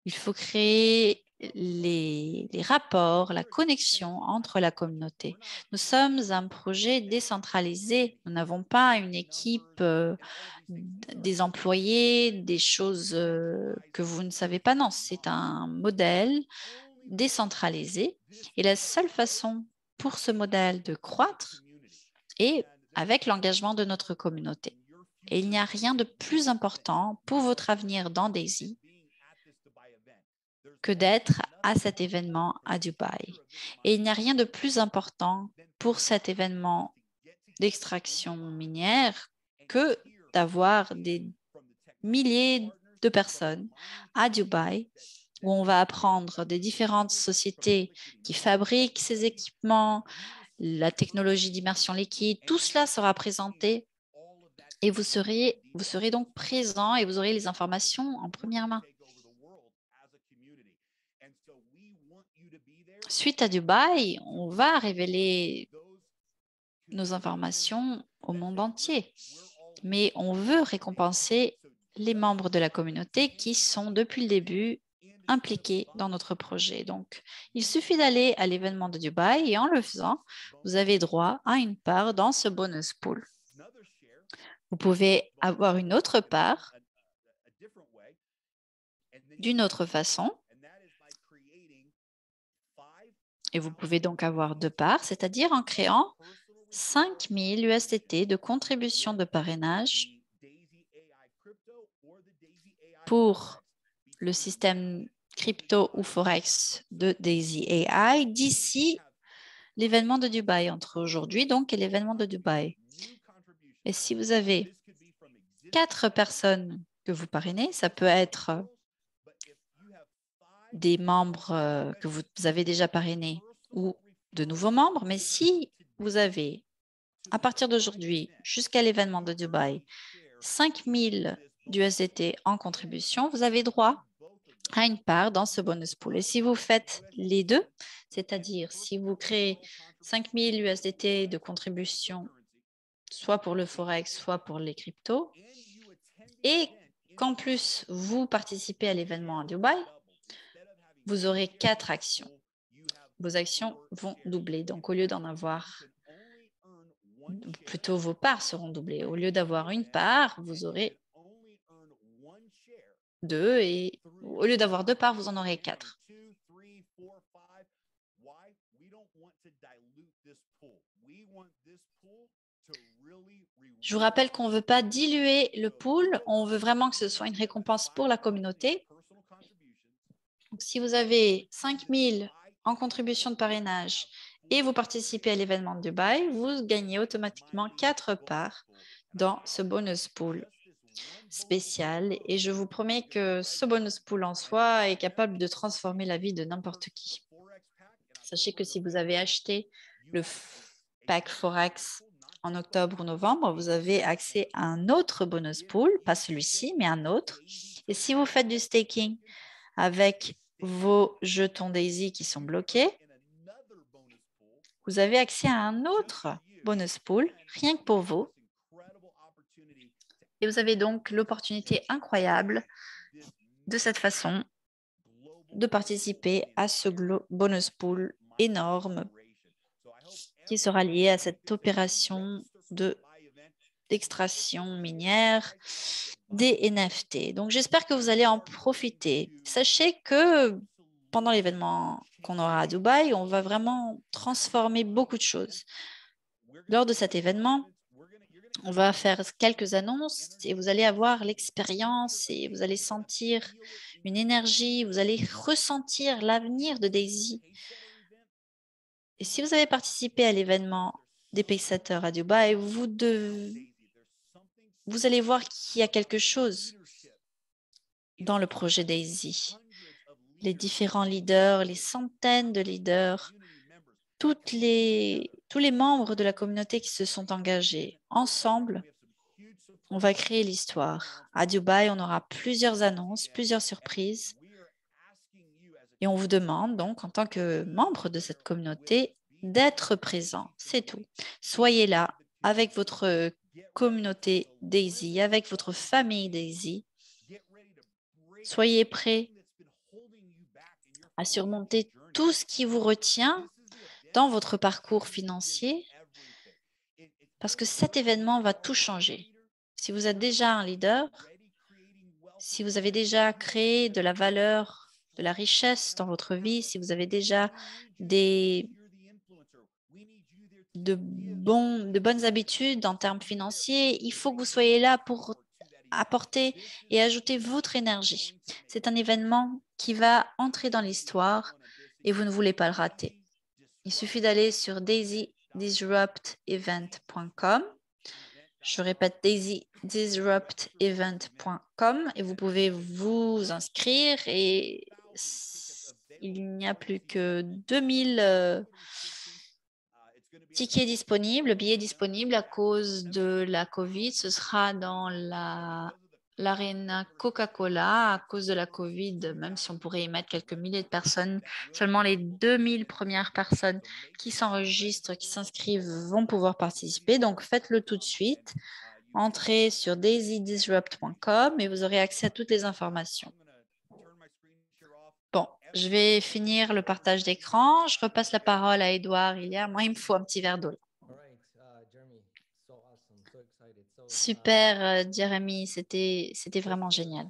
il faut créer les rapports, la connexion entre la communauté. Nous sommes un projet décentralisé. Nous n'avons pas une équipe, des employés, des choses que vous ne savez pas. Non, c'est un modèle décentralisé. Et la seule façon pour ce modèle de croître est avec l'engagement de notre communauté. Et il n'y a rien de plus important pour votre avenir dans Daisy que d'être à cet événement à Dubaï. Et il n'y a rien de plus important pour cet événement d'extraction minière que d'avoir des milliers de personnes à Dubaï où on va apprendre des différentes sociétés qui fabriquent ces équipements, la technologie d'immersion liquide, tout cela sera présenté et vous serez donc présent et vous aurez les informations en première main. Suite à Dubaï, on va révéler nos informations au monde entier, mais on veut récompenser les membres de la communauté qui sont depuis le début impliqués dans notre projet. Donc, il suffit d'aller à l'événement de Dubaï et en le faisant, vous avez droit à une part dans ce bonus pool. Vous pouvez avoir une autre part d'une autre façon. Et vous pouvez donc avoir deux parts, c'est-à-dire en créant 5 000 USDT de contribution de parrainage pour le système crypto ou forex de Daisy AI d'ici l'événement de Dubaï, entre aujourd'hui donc et l'événement de Dubaï. Et si vous avez 4 personnes que vous parrainez, ça peut être des membres que vous avez déjà parrainés ou de nouveaux membres, mais si vous avez, à partir d'aujourd'hui jusqu'à l'événement de Dubaï, 5 000 d'USDT en contribution, vous avez droit à une part dans ce bonus pool. Et si vous faites les deux, c'est-à-dire si vous créez 5 000 USDT de contribution, soit pour le Forex, soit pour les cryptos, et qu'en plus vous participez à l'événement à Dubaï, vous aurez 4 actions. Vos actions vont doubler. Donc, au lieu d'en avoir, plutôt vos parts seront doublées. Au lieu d'avoir une part, vous aurez 2 et au lieu d'avoir 2 parts, vous en aurez 4. Je vous rappelle qu'on ne veut pas diluer le pool, on veut vraiment que ce soit une récompense pour la communauté. Donc, si vous avez 5 000 en contribution de parrainage et vous participez à l'événement de Dubaï, vous gagnez automatiquement 4 parts dans ce bonus pool spécial. Et je vous promets que ce bonus pool en soi est capable de transformer la vie de n'importe qui. Sachez que si vous avez acheté le pack Forex en octobre ou novembre, vous avez accès à un autre bonus pool, pas celui-ci, mais un autre. Et si vous faites du staking avec vos jetons Daisy qui sont bloqués, vous avez accès à un autre bonus pool, rien que pour vous. Et vous avez donc l'opportunité incroyable de cette façon de participer à ce bonus pool énorme qui sera lié à cette opération d'extraction minière des NFT. Donc, j'espère que vous allez en profiter. Sachez que pendant l'événement qu'on aura à Dubaï, on va vraiment transformer beaucoup de choses. Lors de cet événement, on va faire quelques annonces et vous allez avoir l'expérience et vous allez sentir une énergie, vous allez ressentir l'avenir de Daisy. Et si vous avez participé à l'événement des Paysateurs à Dubaï, vous allez voir qu'il y a quelque chose dans le projet Daisy. Les différents leaders, les centaines de leaders, tous les membres de la communauté qui se sont engagés ensemble On va créer l'histoire. À Dubaï, on aura plusieurs annonces, plusieurs surprises. Et on vous demande donc, en tant que membre de cette communauté, d'être présent. C'est tout. Soyez là avec votre communauté Daisy, avec votre famille Daisy. Soyez prêts à surmonter tout ce qui vous retient dans votre parcours financier parce que cet événement va tout changer. Si vous êtes déjà un leader, si vous avez déjà créé de la valeur, de la richesse dans votre vie, si vous avez déjà de bonnes habitudes en termes financiers, il faut que vous soyez là pour apporter et ajouter votre énergie. C'est un événement qui va entrer dans l'histoire et vous ne voulez pas le rater. Il suffit d'aller sur daisydisruptevent.com. Je répète, daisydisruptevent.com et vous pouvez vous inscrire et il n'y a plus que 2000 tickets disponibles, billets disponibles à cause de la Covid. Ce sera dans l'arena Coca-Cola à cause de la Covid, même si on pourrait y mettre quelques milliers de personnes. Seulement les 2000 premières personnes qui s'enregistrent, qui s'inscrivent vont pouvoir participer. Donc, faites-le tout de suite. Entrez sur daisydisrupt.com et vous aurez accès à toutes les informations. Bon, je vais finir le partage d'écran. Je repasse la parole à Edouard. Moi, il me faut un petit verre d'eau. Super, Jérémy, c'était vraiment génial.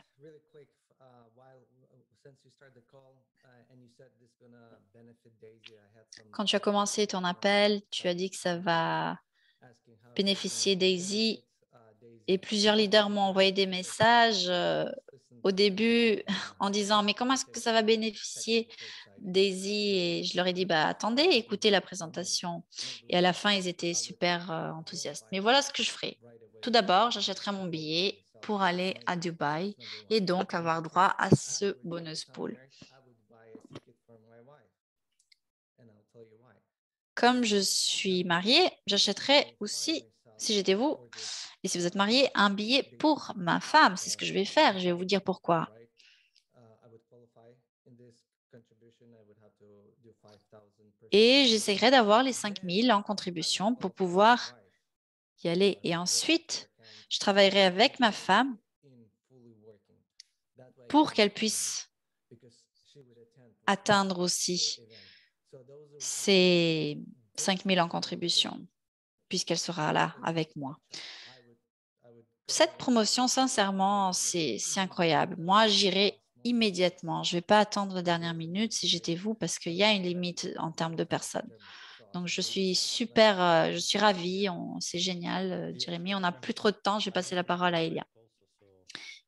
Quand tu as commencé ton appel, tu as dit que ça va bénéficier Daisy et plusieurs leaders m'ont envoyé des messages au début en disant mais comment est-ce que ça va bénéficier Daisy et je leur ai dit bah attendez, écoutez la présentation et à la fin ils étaient super enthousiastes. Mais voilà ce que je ferai. Tout d'abord, j'achèterai mon billet pour aller à Dubaï et donc avoir droit à ce bonus pool. Comme je suis mariée, j'achèterai aussi, si j'étais vous, et si vous êtes marié, un billet pour ma femme. C'est ce que je vais faire. Je vais vous dire pourquoi. Et j'essaierai d'avoir les 5000 en contribution pour pouvoir y aller. Et ensuite, je travaillerai avec ma femme pour qu'elle puisse atteindre aussi ces 5000 en contribution, puisqu'elle sera là avec moi. Cette promotion, sincèrement, c'est incroyable. Moi, j'irai immédiatement. Je ne vais pas attendre la dernière minute si j'étais vous, parce qu'il y a une limite en termes de personnes. Donc, je suis super, je suis ravie. C'est génial, Jérémy. On n'a plus trop de temps. Je vais passer la parole à Elia.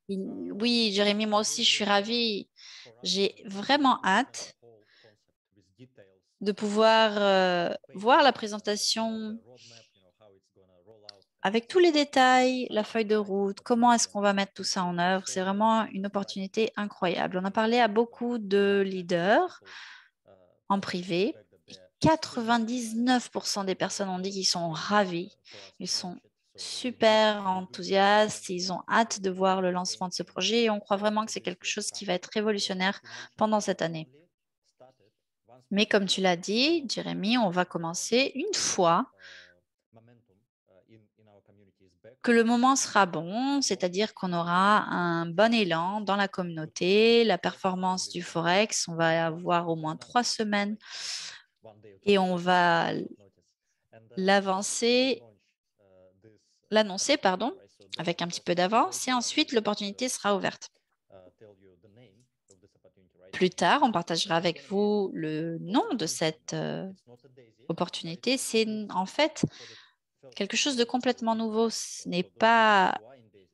Oui, Jérémy, moi aussi, je suis ravie. J'ai vraiment hâte de pouvoir voir la présentation avec tous les détails, la feuille de route, comment est-ce qu'on va mettre tout ça en œuvre. C'est vraiment une opportunité incroyable. On a parlé à beaucoup de leaders en privé. 99% des personnes ont dit qu'ils sont ravis. Ils sont super enthousiastes. Ils ont hâte de voir le lancement de ce projet et on croit vraiment que c'est quelque chose qui va être révolutionnaire pendant cette année. Mais comme tu l'as dit, Jérémy, on va commencer une fois que le moment sera bon, c'est-à-dire qu'on aura un bon élan dans la communauté, la performance du Forex, on va avoir au moins 3 semaines et on va l'annoncer, avec un petit peu d'avance et ensuite l'opportunité sera ouverte. Plus tard, on partagera avec vous le nom de cette opportunité. C'est en fait quelque chose de complètement nouveau. Ce n'est pas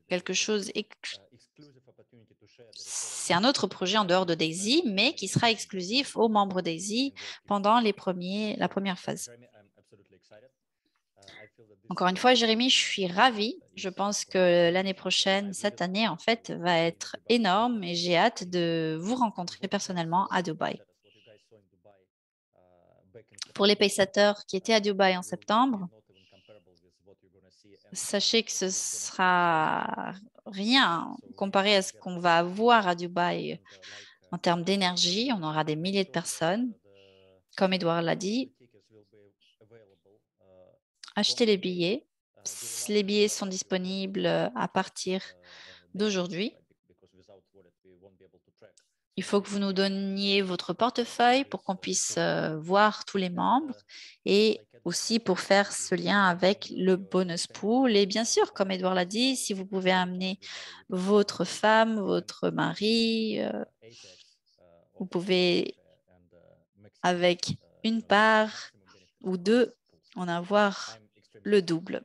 quelque chose. C'est un autre projet en dehors de Daisy, mais qui sera exclusif aux membres Daisy pendant la première phase. Encore une fois, Jérémy, je suis ravie. Je pense que l'année prochaine, cette année, en fait, va être énorme et j'ai hâte de vous rencontrer personnellement à Dubaï. Pour les paysateurs qui étaient à Dubaï en septembre, Sachez que ce sera rien comparé à ce qu'on va avoir à Dubaï en termes d'énergie. On aura des milliers de personnes. Comme Edouard l'a dit, achetez les billets. Les billets sont disponibles à partir d'aujourd'hui. Il faut que vous nous donniez votre portefeuille pour qu'on puisse voir tous les membres et aussi pour faire ce lien avec le bonus pool. Et bien sûr, comme Edouard l'a dit, si vous pouvez amener votre femme, votre mari, vous pouvez, avec une part ou deux, en avoir le double.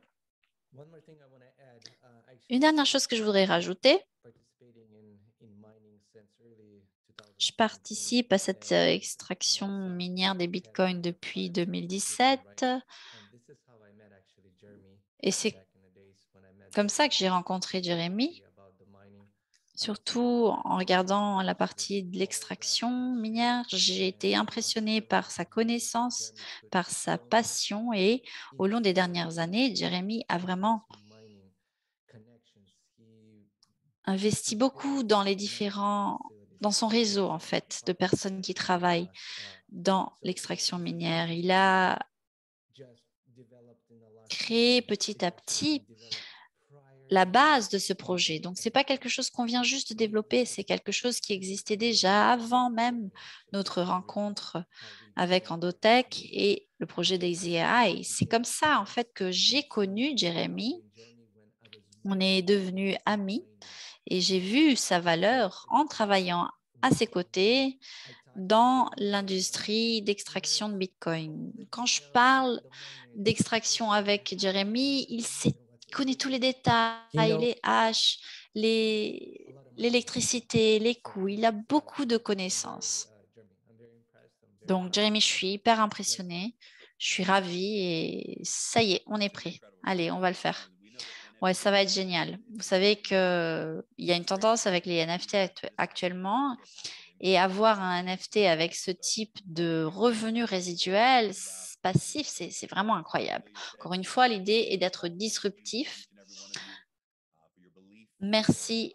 Une dernière chose que je voudrais rajouter, je participe à cette extraction minière des bitcoins depuis 2017 et c'est comme ça que j'ai rencontré Jérémy, surtout en regardant la partie de l'extraction minière. J'ai été impressionnée par sa connaissance, par sa passion et au long des dernières années, Jérémy a vraiment investi beaucoup dans dans son réseau en fait, de personnes qui travaillent dans l'extraction minière. Il a créé petit à petit la base de ce projet. Donc, ce n'est pas quelque chose qu'on vient juste de développer, c'est quelque chose qui existait déjà avant même notre rencontre avec Endotech et le projet Daisy AI. C'est comme ça, en fait, que j'ai connu Jérémy. On est devenus amis et j'ai vu sa valeur en travaillant à ses côtés dans l'industrie d'extraction de Bitcoin. Quand je parle d'extraction avec Jérémy, il connaît tous les détails, les haches, l'électricité, les coûts. Il a beaucoup de connaissances. Donc, Jérémy, je suis hyper impressionnée. Je suis ravie et ça y est, on est prêt. Allez, on va le faire. Ouais, ça va être génial. Vous savez qu'il y a une tendance avec les NFT actuellement et avoir un NFT avec ce type de revenus résiduels passifs, c'est vraiment incroyable. Encore une fois, l'idée est d'être disruptif. Merci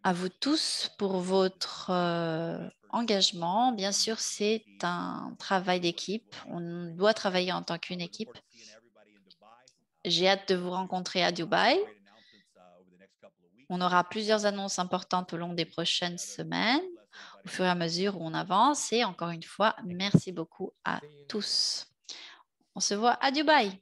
à vous tous pour votre engagement. Bien sûr, c'est un travail d'équipe. On doit travailler en tant qu'une équipe. J'ai hâte de vous rencontrer à Dubaï. On aura plusieurs annonces importantes au long des prochaines semaines, au fur et à mesure où on avance. Et encore une fois, merci beaucoup à tous. On se voit à Dubaï.